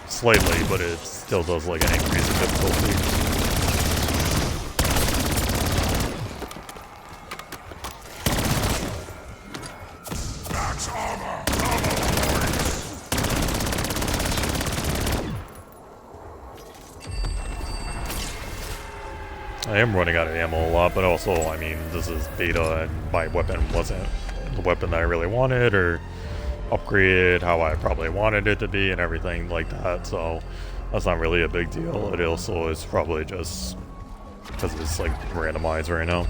Slightly, but it still does like an increase in difficulty. I am running out of ammo a lot, but also, I mean, this is beta and my weapon wasn't the weapon that I really wanted or upgraded how I probably wanted it to be and everything like that, so that's not really a big deal. It also is probably just because it's like randomized right now.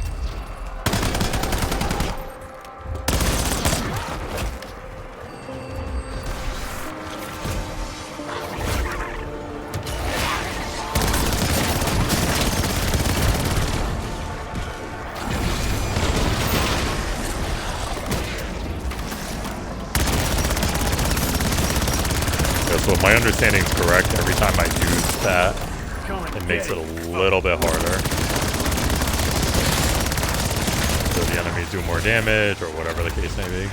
So if my understanding is correct, every time I use that, it makes it a little bit harder. So the enemies do more damage, or whatever the case may be.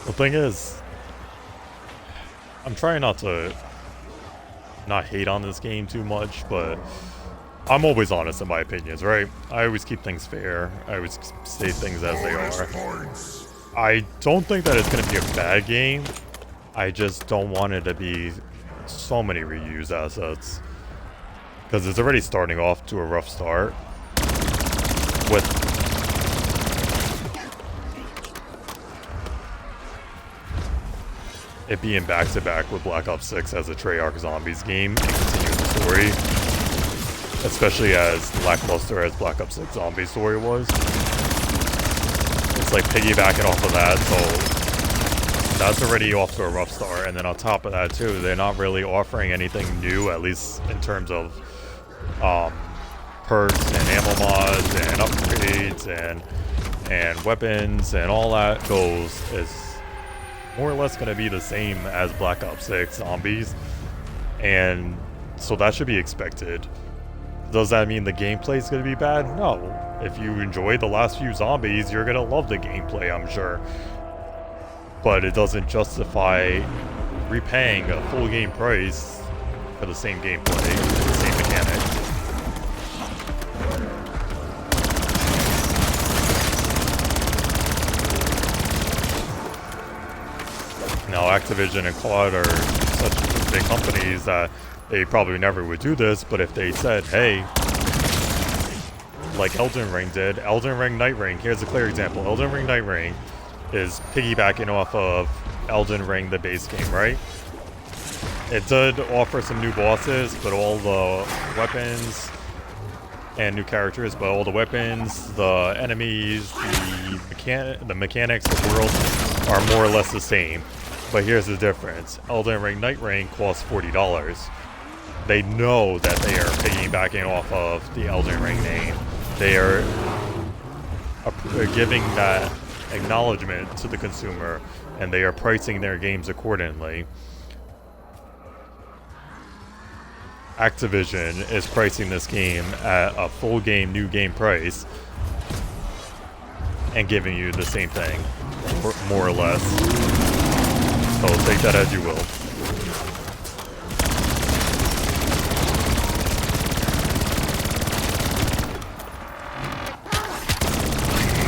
The thing is, I'm trying not to not hate on this game too much, but I'm always honest in my opinions, right? I always keep things fair. I always say things as they are. I don't think that it's going to be a bad game. I just don't want it to be so many reused assets. Because it's already starting off to a rough start. With it being back-to-back with Black Ops 6 as a Treyarch Zombies game and continue the story. Especially as lackluster as Black Ops 6 Zombie story was. It's like piggybacking off of that, so that's already off to a rough start. And then on top of that too, they're not really offering anything new, at least in terms of perks and ammo mods and upgrades and weapons and all that goes is more or less going to be the same as Black Ops 6 Zombies, and so that should be expected. Does that mean the gameplay is going to be bad? No. If you enjoyed the last few Zombies, you're going to love the gameplay, I'm sure. But it doesn't justify repaying a full game price for the same gameplay, the same mechanics. Now, Activision and COD are such big companies that they probably never would do this, but if they said, hey, like Elden Ring did, Elden Ring Night Ring, here's a clear example. Elden Ring Night Ring is piggybacking off of Elden Ring, the base game, right? It did offer some new bosses, but all the weapons and new characters, but all the weapons, the enemies, the mechanics, the world are more or less the same. But here's the difference. Elden Ring Night Ring costs $40. They know that they are piggybacking off of the Elden Ring name. They are giving that acknowledgement to the consumer, and they are pricing their games accordingly. Activision is pricing this game at a full game, new game price, and giving you the same thing, more or less. So take that as you will.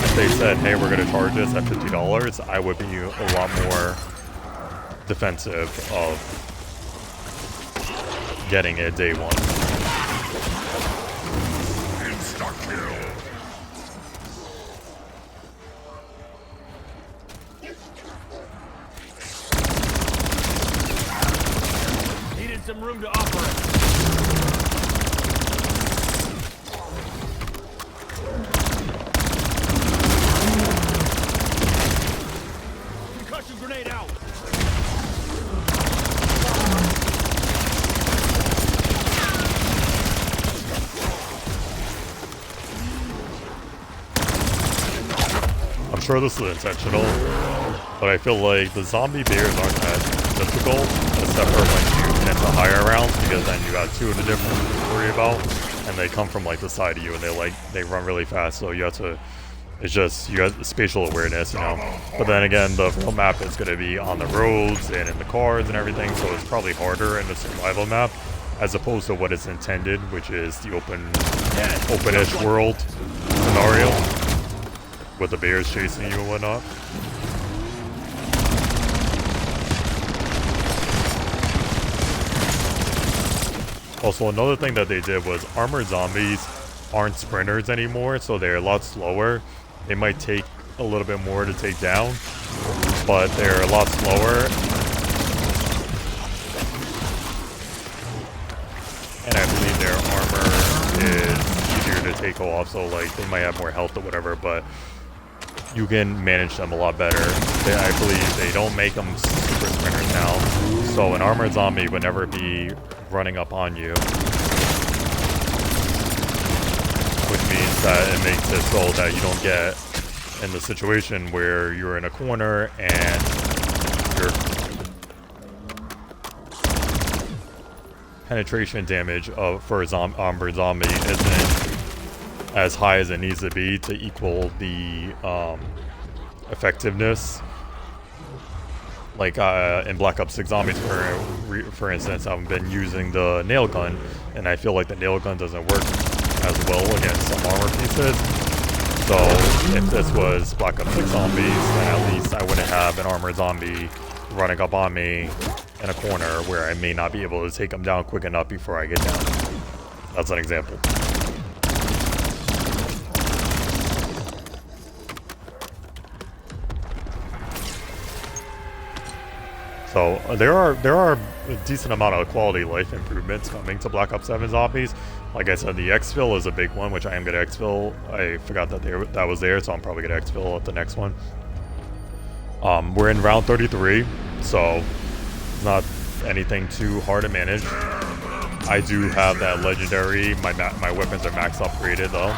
If they said, hey, we're going to charge this at $50, I would be a lot more defensive of getting it day one. Insta-kill. Needed some room to operate. Concussion grenade out. I'm sure this is intentional, but I feel like the zombie bears aren't that difficult, except for when you get into higher rounds, because then you got two of the different ones to worry about, and they come from like the side of you, and they run really fast, so you have to, it's just, you have spatial awareness, you know. But then again, the real map is going to be on the roads and in the cars and everything, so it's probably harder in the survival map, as opposed to what it's intended, which is the open-ish world scenario, with the bears chasing you and whatnot. Also, another thing that they did was armored zombies aren't sprinters anymore, so they're a lot slower. They might take a little bit more to take down, but they're a lot slower. And I believe their armor is easier to take off, so like they might have more health or whatever, but you can manage them a lot better. I believe they don't make them super sprinters now, so an armored zombie would never be running up on you, which means that it makes it so that you don't get in the situation where you're in a corner and your penetration damage for a armored zombie isn't as high as it needs to be to equal the effectiveness. Like in Black Ops 6 Zombies, for instance, I've been using the nail gun, and I feel like the nail gun doesn't work as well against some armor pieces. So if this was Black Ops 6 Zombies, then at least I wouldn't have an armored zombie running up on me in a corner where I may not be able to take him down quick enough before I get down. That's an example. So there are a decent amount of quality of life improvements coming to Black Ops 7 Zombies. Like I said, the exfil is a big one, which I am going to exfil. I forgot that that was there, so I'm probably going to exfil at the next one. We're in round 33, so it's not anything too hard to manage. I do have that legendary. My weapons are max upgraded though.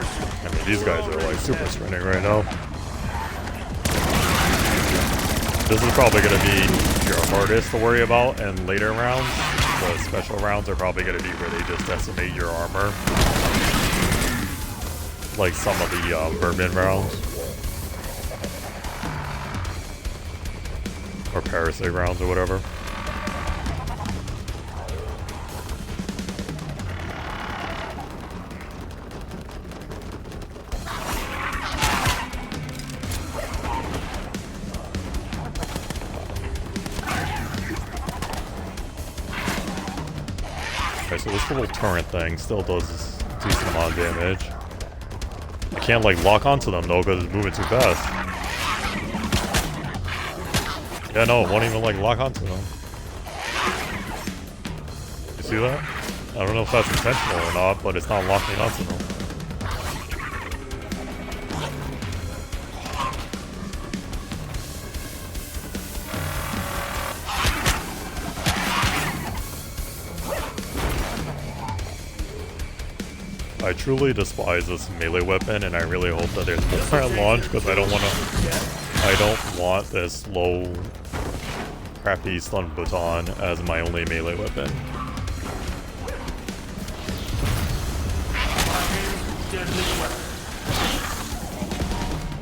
mercy. I mean, these guys are like super sprinting right now. This is probably going to be your hardest to worry about in later rounds. The special rounds are probably going to be where they just decimate your armor. Like some of the vermin rounds. Or parasite rounds or whatever. Okay, so this little turret thing still does a decent amount of damage. I can't like lock onto them though because it's moving too fast. Yeah, no, it won't even like lock onto them. You see that? I don't know if that's intentional or not, but it's not locking onto them. I truly despise this melee weapon, and I really hope that there's more at launch because I don't want this low, crappy stun baton as my only melee weapon.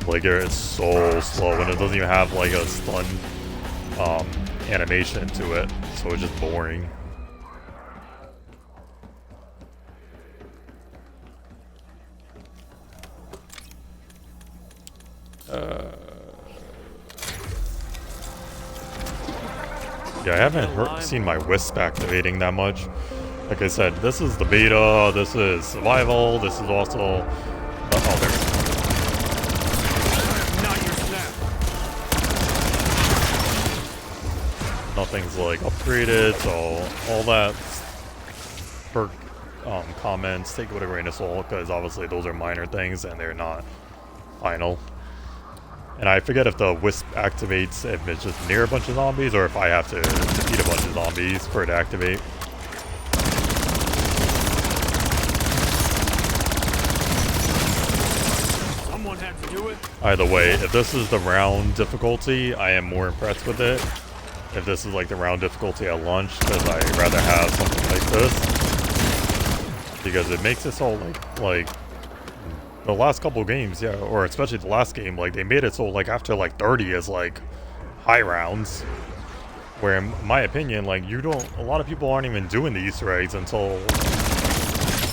Like it's so slow, and it doesn't even have like a stun animation to it, so it's just boring. Yeah, I haven't seen my wisp activating that much. Like I said, this is the beta, this is survival, this is also... Oh, there we go. Nothing's like upgraded, so all that perk comments, take it with a grain of salt, because obviously those are minor things and they're not final. And I forget if the wisp activates if it's just near a bunch of zombies or if I have to defeat a bunch of zombies for it to activate. Someone had to do it. Either way, if this is the round difficulty, I am more impressed with it. If this is like the round difficulty at launch, because I'd rather have something like this. Because it makes it so like the last couple games, yeah, or especially the last game, like they made it so like after like 30 is like high rounds. Where in my opinion, like a lot of people aren't even doing the Easter eggs until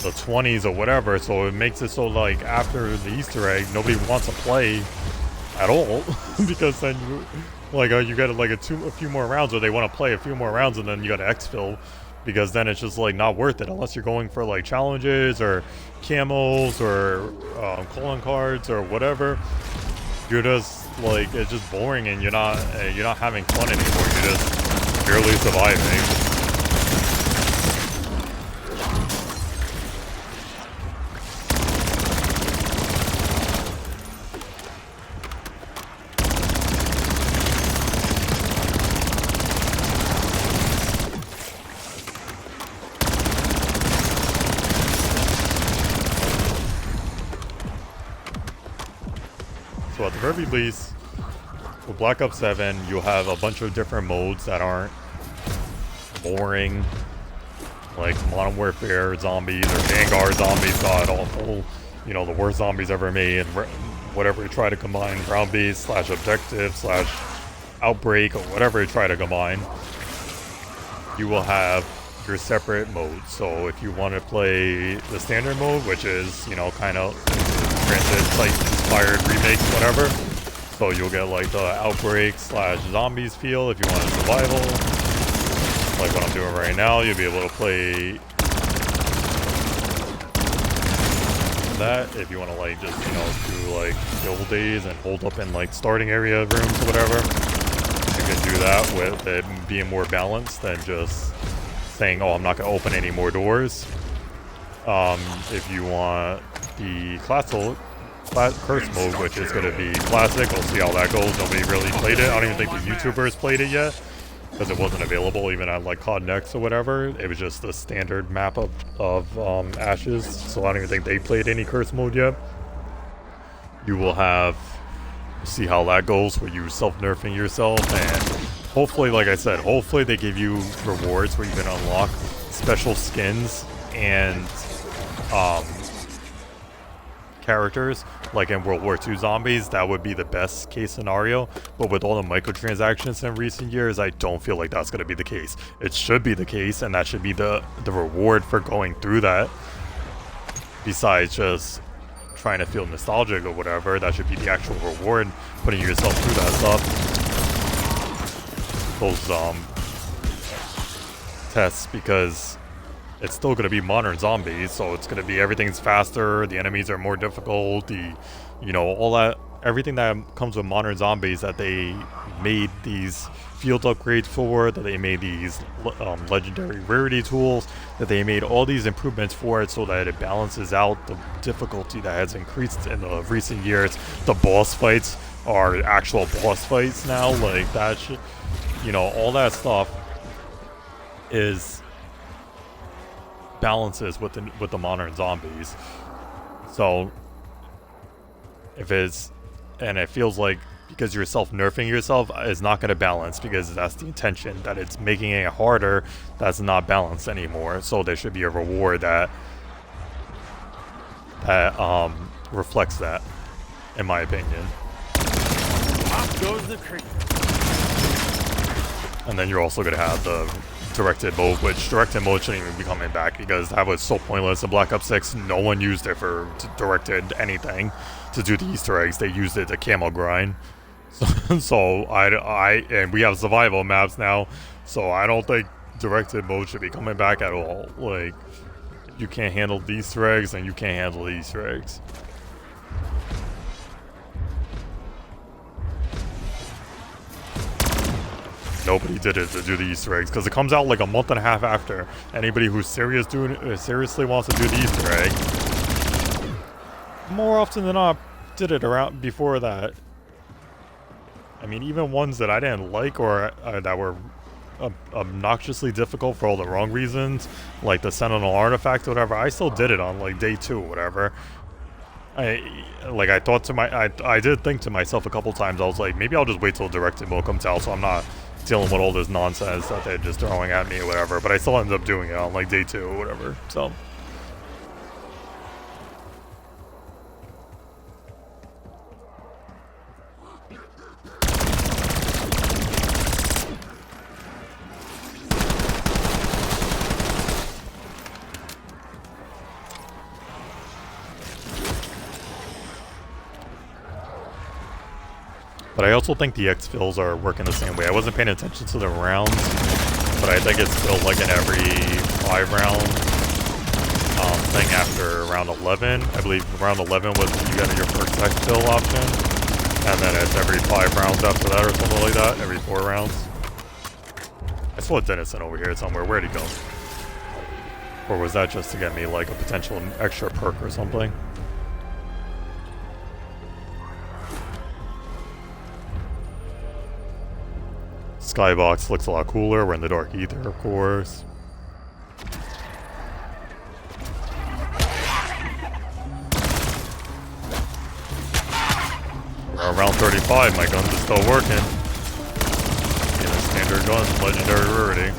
the 20s or whatever, so it makes it so like after the Easter egg, nobody wants to play at all. Because then you get like a few more rounds, or they want to play a few more rounds and then you got to exfil. Because then it's just like not worth it unless you're going for like challenges or camos or calling cards or whatever. You're just like, it's just boring and you're not having fun anymore. You're just barely surviving. So at the very least, with Black Ops 7, you'll have a bunch of different modes that aren't boring. Like Modern Warfare zombies or Vanguard zombies, god awful. You know, the worst zombies ever made. Whatever you try to combine, ground base / objective / outbreak or whatever you try to combine, you will have your separate modes. So if you want to play the standard mode, which is, you know, kind of granted like inspired remakes, whatever. So you'll get like the outbreak / zombies feel if you want a survival. Like what I'm doing right now, you'll be able to play that if you want to like just, you know, do like kill days and hold up in like starting area rooms or whatever. You can do that with it being more balanced than just saying, oh, I'm not going to open any more doors. If you want the curse mode, which is going to be classic, we'll see how that goes. Nobody really played it. I don't even think the YouTubers played it yet. because it wasn't available even on like COD Next or whatever. It was just the standard map of Ashes, so I don't even think they played any curse mode yet. You will have, see how that goes with you self-nerfing yourself, and hopefully, like I said, hopefully they give you rewards where you can unlock special skins and characters, like in World War II Zombies. That would be the best case scenario, but with all the microtransactions in recent years, I don't feel like that's going to be the case. It should be the case, and that should be the reward for going through that, besides just trying to feel nostalgic or whatever. That should be the actual reward, putting yourself through that stuff. Those tests, because it's still going to be modern zombies, so it's going to be, everything's faster, the enemies are more difficult, you know, all that, everything that comes with modern zombies that they made these field upgrades for, that they made these legendary rarity tools, that they made all these improvements for it so that it balances out the difficulty that has increased in the recent years. The boss fights are actual boss fights now, like that shit, you know, all that stuff is balances with the modern zombies. So if it's, and it feels like because you're self-nerfing yourself is not going to balance, because that's the intention, that it's making it harder, that's not balanced anymore. So there should be a reward that reflects that, in my opinion. Off goes the creek. And then you're also going to have the directed mode, which directed mode shouldn't even be coming back, because that was so pointless in Black Ops 6. No one used it for directed anything to do the Easter eggs. They used it to camo grind. So and we have survival maps now, so I don't think directed mode should be coming back at all. Like, you can't handle the Easter eggs, and you can't handle the Easter eggs. Nobody did it to do the Easter eggs, because it comes out like a month and a half after. Anybody who's seriously wants to do the Easter egg, more often than not, did it around before that. I mean, even ones that I didn't like, or that were obnoxiously difficult for all the wrong reasons, like the Sentinel artifact or whatever, I still did it on like day 2 or whatever. I did think to myself a couple times, I was like, maybe I'll just wait till directed mode comes out, so I'm not dealing with all this nonsense that they're just throwing at me or whatever. But I still ended up doing it on like day 2 or whatever. So but I also think the exfils are working the same way. I wasn't paying attention to the rounds, but I think it's still like an every 5 round thing after round 11. I believe round 11 was when you got your first exfil option, and then it's every 5 rounds after that or something like that, every 4 rounds. I saw Dennison over here somewhere. Where'd he go? Or was that just to get me like a potential extra perk or something? Skybox looks a lot cooler. We're in the Dark Ether, of course. We're around 35. My guns are still working. In a standard gun, legendary rarity.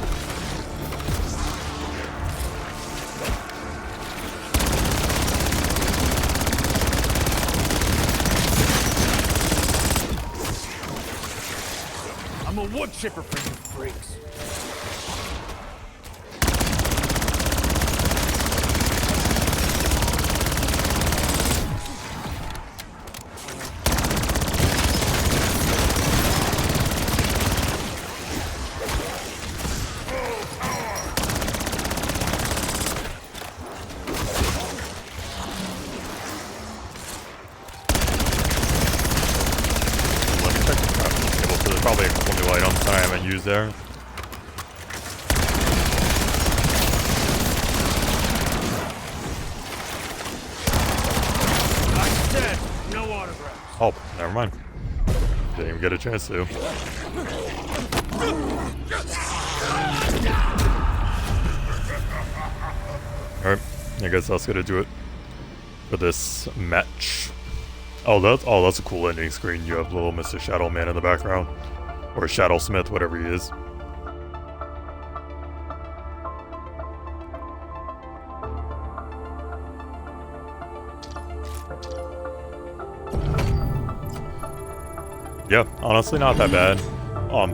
I'm a wood chipper for you freaks. Probably a couple new items that I haven't used there. Like I said, no autographs. Oh, never mind. Didn't even get a chance to. Alright, I guess that's gonna do it for this match. Oh, that's a cool ending screen. You have little Mr. Shadow Man in the background. Or Shadow Smith, whatever he is. Yeah, honestly not that bad.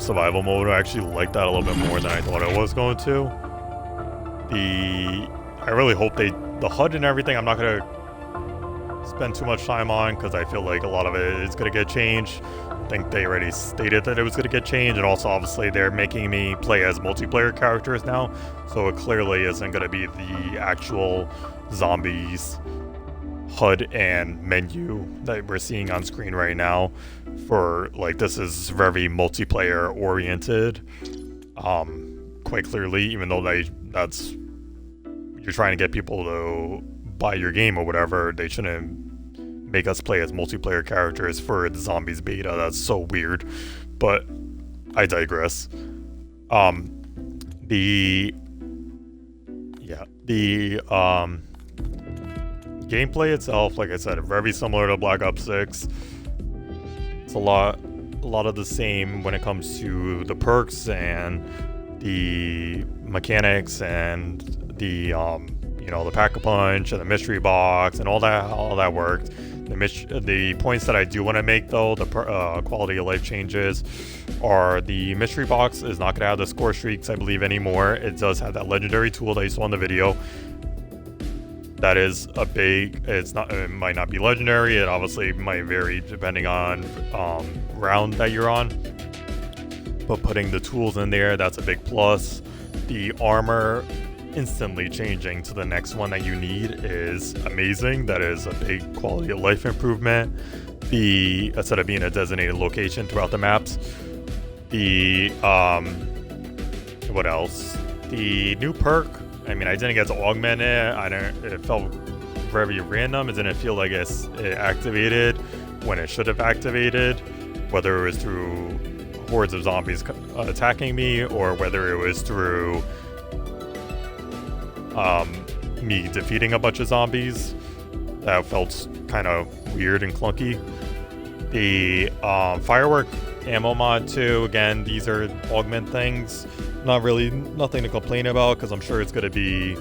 Survival mode, I actually like that a little bit more than I thought I was going to. I really hope the HUD and everything, I'm not gonna spend too much time on because I feel like a lot of it is gonna get changed. I think they already stated that it was gonna get changed, and also obviously they're making me play as multiplayer characters now, so it clearly isn't gonna be the actual zombies HUD and menu that we're seeing on screen right now. For like, this is very multiplayer oriented, quite clearly, even though that's you're trying to get people to buy your game or whatever. They shouldn't make us play as multiplayer characters for the Zombies beta. That's so weird, but I digress. The gameplay itself, like I said, very similar to Black Ops 6. It's a lot of the same when it comes to the perks and the mechanics and the the pack-a-punch and the mystery box and all that worked. The points that I do want to make, though, the quality of life changes, are the mystery box is not going to have the score streaks, I believe, anymore. It does have that legendary tool that you saw in the video. That is a big. It might not be legendary. It obviously might vary depending on round that you're on. But putting the tools in there, that's a big plus. The armor instantly changing to the next one that you need is amazing. That is a big quality of life improvement. Instead of being a designated location throughout the maps, what else? The new perk. I mean, I didn't get to augment it. It felt very random. It didn't feel like it activated when it should have activated, whether it was through hordes of zombies attacking me or whether it was through me defeating a bunch of zombies. That felt kind of weird and clunky. The firework ammo mod too. Again, these are augment things. Nothing to complain about, because I'm sure it's going to be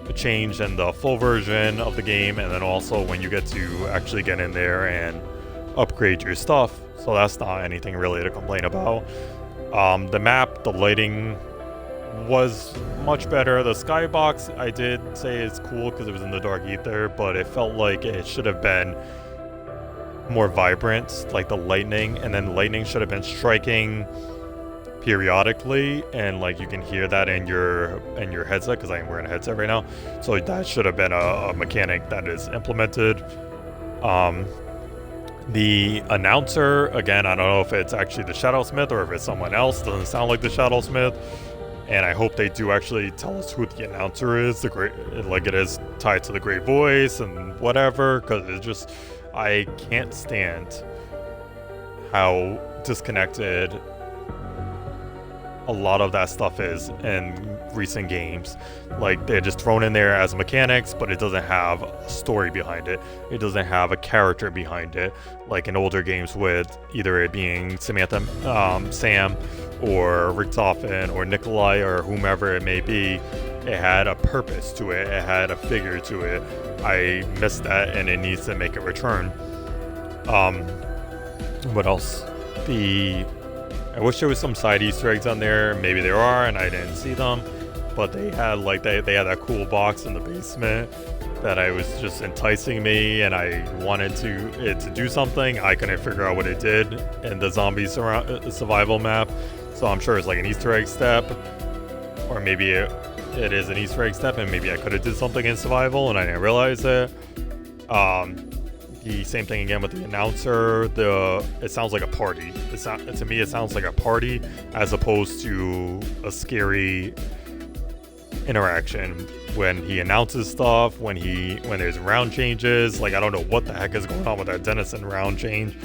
a change in the full version of the game, and then also when you get to actually get in there and upgrade your stuff. So that's not anything really to complain about. The map, the lighting was much better. The skybox, I did say is cool because it was in the dark ether, but it felt like it should have been more vibrant, like the lightning, and then lightning should have been striking periodically, and like you can hear that in your headset, because I am wearing a headset right now. So that should have been a mechanic that is implemented. The announcer, again, I don't know if it's actually the Shadow Smith or if it's someone else. Doesn't sound like the Shadow Smith, and I hope they do actually tell us who the announcer is. Like it is tied to the great voice and whatever, because it's just, I can't stand how disconnected a lot of that stuff is in recent games. Like, they're just thrown in there as mechanics, but it doesn't have a story behind it. It doesn't have a character behind it. Like in older games with either it being Samantha, Sam, or Richtofen, or Nikolai, or whomever it may be, it had a purpose to it. It had a figure to it. I missed that, and it needs to make a return. What else? I wish there was some side Easter eggs on there. Maybe there are, and I didn't see them. But they had they had that cool box in the basement that I was just enticing me, and I wanted it to do something. I couldn't figure out what it did in the zombie survival map. So I'm sure it's like an Easter egg step, or maybe it is an Easter egg step, and maybe I could have did something in survival and I didn't realize it. The same thing again with the announcer. It sounds like a party. To me, it sounds like a party as opposed to a scary interaction. When he announces stuff, when there's round changes, like I don't know what the heck is going on with that Dennison round change.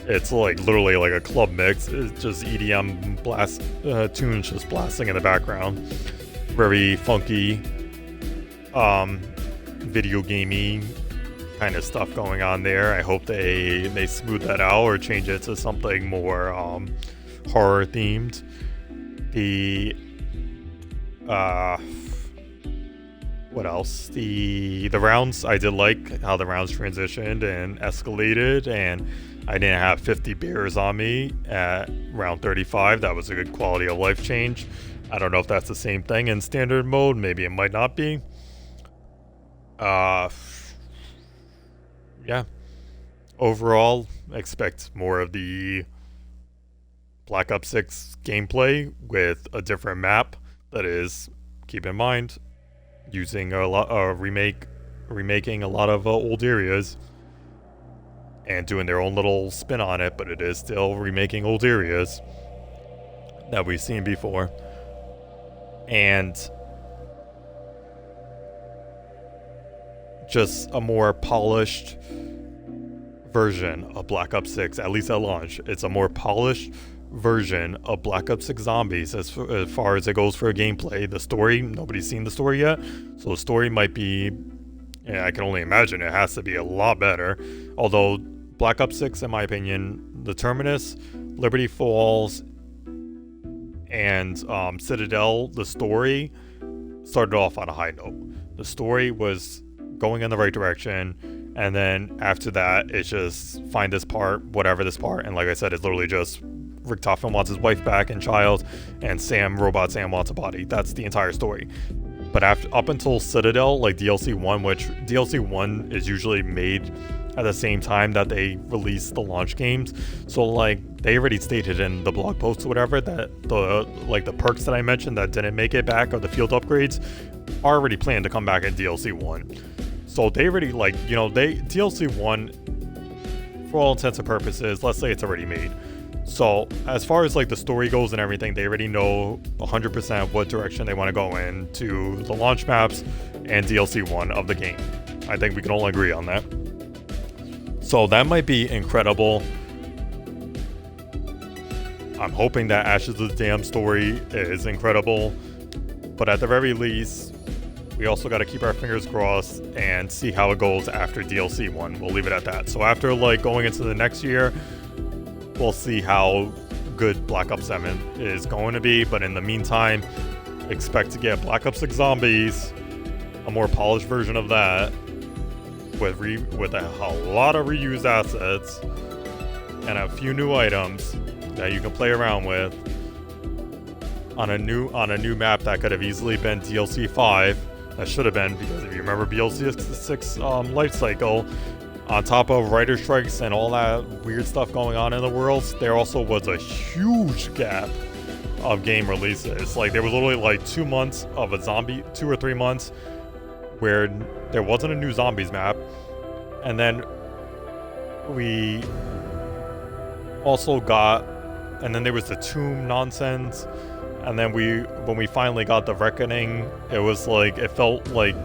It's like literally like a club mix. It's just EDM blast tunes just blasting in the background. Very funky, video gamey kind of stuff going on there. I hope they smooth that out or change it to something more horror themed. The what else? The rounds, I did like how the rounds transitioned and escalated, and I didn't have 50 beers on me at round 35. That was a good quality of life change. I don't know if that's the same thing in standard mode. Maybe it might not be. Yeah. Overall, expect more of the Black Ops 6 gameplay with a different map that is, keep in mind, using a lot remaking a lot of old areas and doing their own little spin on it, but it is still remaking old areas that we've seen before. And just a more polished version of Black Ops 6, at least at launch. It's a more polished version of Black Ops 6 Zombies as far as it goes for gameplay. The story, nobody's seen the story yet, so the story might be, yeah, I can only imagine it has to be a lot better. Although Black Ops 6, in my opinion, the Terminus, Liberty Falls, and Citadel, the story started off on a high note. The story was going in the right direction, and then after that, it's just find this part, whatever this part, and like I said, it's literally just Richtofen wants his wife back and child, and Robot Sam wants a body. That's the entire story. But up until Citadel, like DLC 1, which DLC 1 is usually made at the same time that they release the launch games, so like they already stated in the blog post or whatever that the perks that I mentioned that didn't make it back, or the field upgrades, are already planned to come back in DLC 1. So they already, like, you know, DLC 1, for all intents and purposes, let's say it's already made. So as far as like the story goes and everything, they already know 100% what direction they want to go in to the launch maps and DLC 1 of the game. I think we can all agree on that. So that might be incredible. I'm hoping that Ashes of the Dam story is incredible. But at the very least, we also got to keep our fingers crossed and see how it goes after DLC 1. We'll leave it at that. So after like going into the next year, we'll see how good Black Ops 7 is going to be. But in the meantime, expect to get Black Ops 6 Zombies, a more polished version of that, with a lot of reused assets and a few new items that you can play around with on a new map that could have easily been DLC 5. That should have been, because if you remember DLC 6 life cycle, on top of writer strikes and all that weird stuff going on in the world, there also was a huge gap of game releases. Like there was literally like 2 months of a zombie, 2 or 3 months where there wasn't a new zombies map, and then we also got, and then there was the tomb nonsense, and then when we finally got the reckoning, it was like, it felt like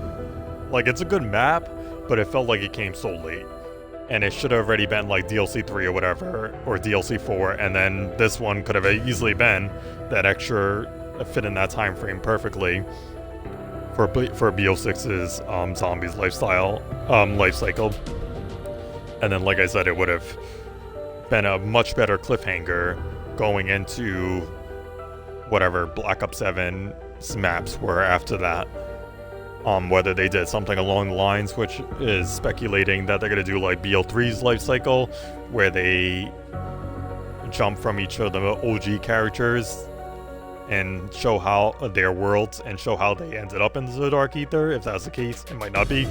it's a good map, but it felt like it came so late, and it should have already been like DLC 3 or whatever, or DLC 4, and then this one could have easily been that extra, fit in that time frame perfectly for BO6's zombies life cycle. And then, like I said, it would have been a much better cliffhanger going into whatever Black Ops 7's maps were after that. Whether they did something along the lines, which is speculating that they're going to do like BO3's life cycle, where they jump from each of the OG characters and show how their worlds and show how they ended up into the Dark Ether. If that's the case, it might not be.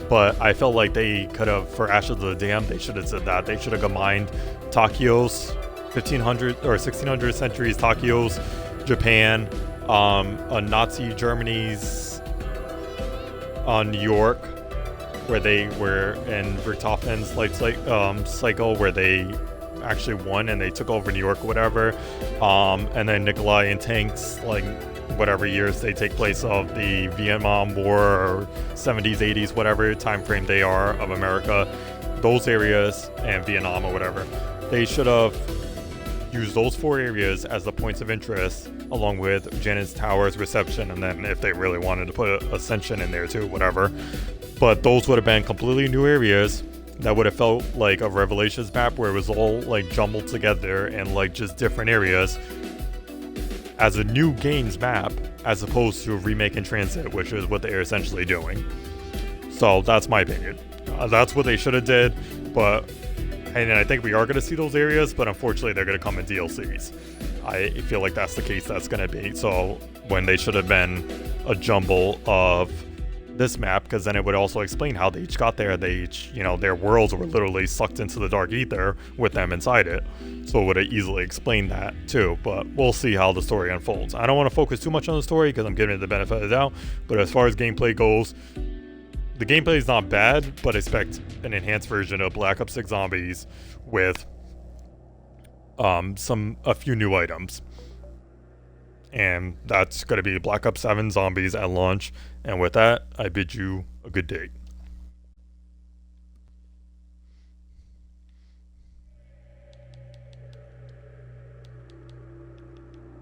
But I felt like they could have, for Ashes of the Dam, they should have said that. They should have combined Tokyo's 1500 or 1600 centuries, Tokyo's Japan, Nazi Germany's New York, where they were in Richtofen's life cycle, where they actually won and they took over New York or whatever, and then Nikolai and Tanks, like whatever years they take place of the Vietnam War, or 70s, 80s, whatever time frame they are of America, those areas and Vietnam or whatever. They should have used those 4 areas as the points of interest, along with Janet's Tower's reception, and then if they really wanted to put Ascension in there too, whatever. But those would have been completely new areas that would have felt like a Revelations map where it was all like jumbled together and like just different areas as a new games map, as opposed to Remake and Transit, which is what they're essentially doing. So that's my opinion. That's what they should have did, but and I think we are going to see those areas, but unfortunately they're going to come in DLCs. I feel like that's the case that's going to be. So when they should have been a jumble of this map, because then it would also explain how they each got there. They each, you know, their worlds were literally sucked into the dark ether with them inside it. So it would have easily explained that too, but we'll see how the story unfolds. I don't want to focus too much on the story because I'm giving it the benefit of the doubt, but as far as gameplay goes, the gameplay is not bad, but expect an enhanced version of Black Ops 6 Zombies with a few new items. And that's going to be Black Ops 7 Zombies at launch. And with that, I bid you a good day.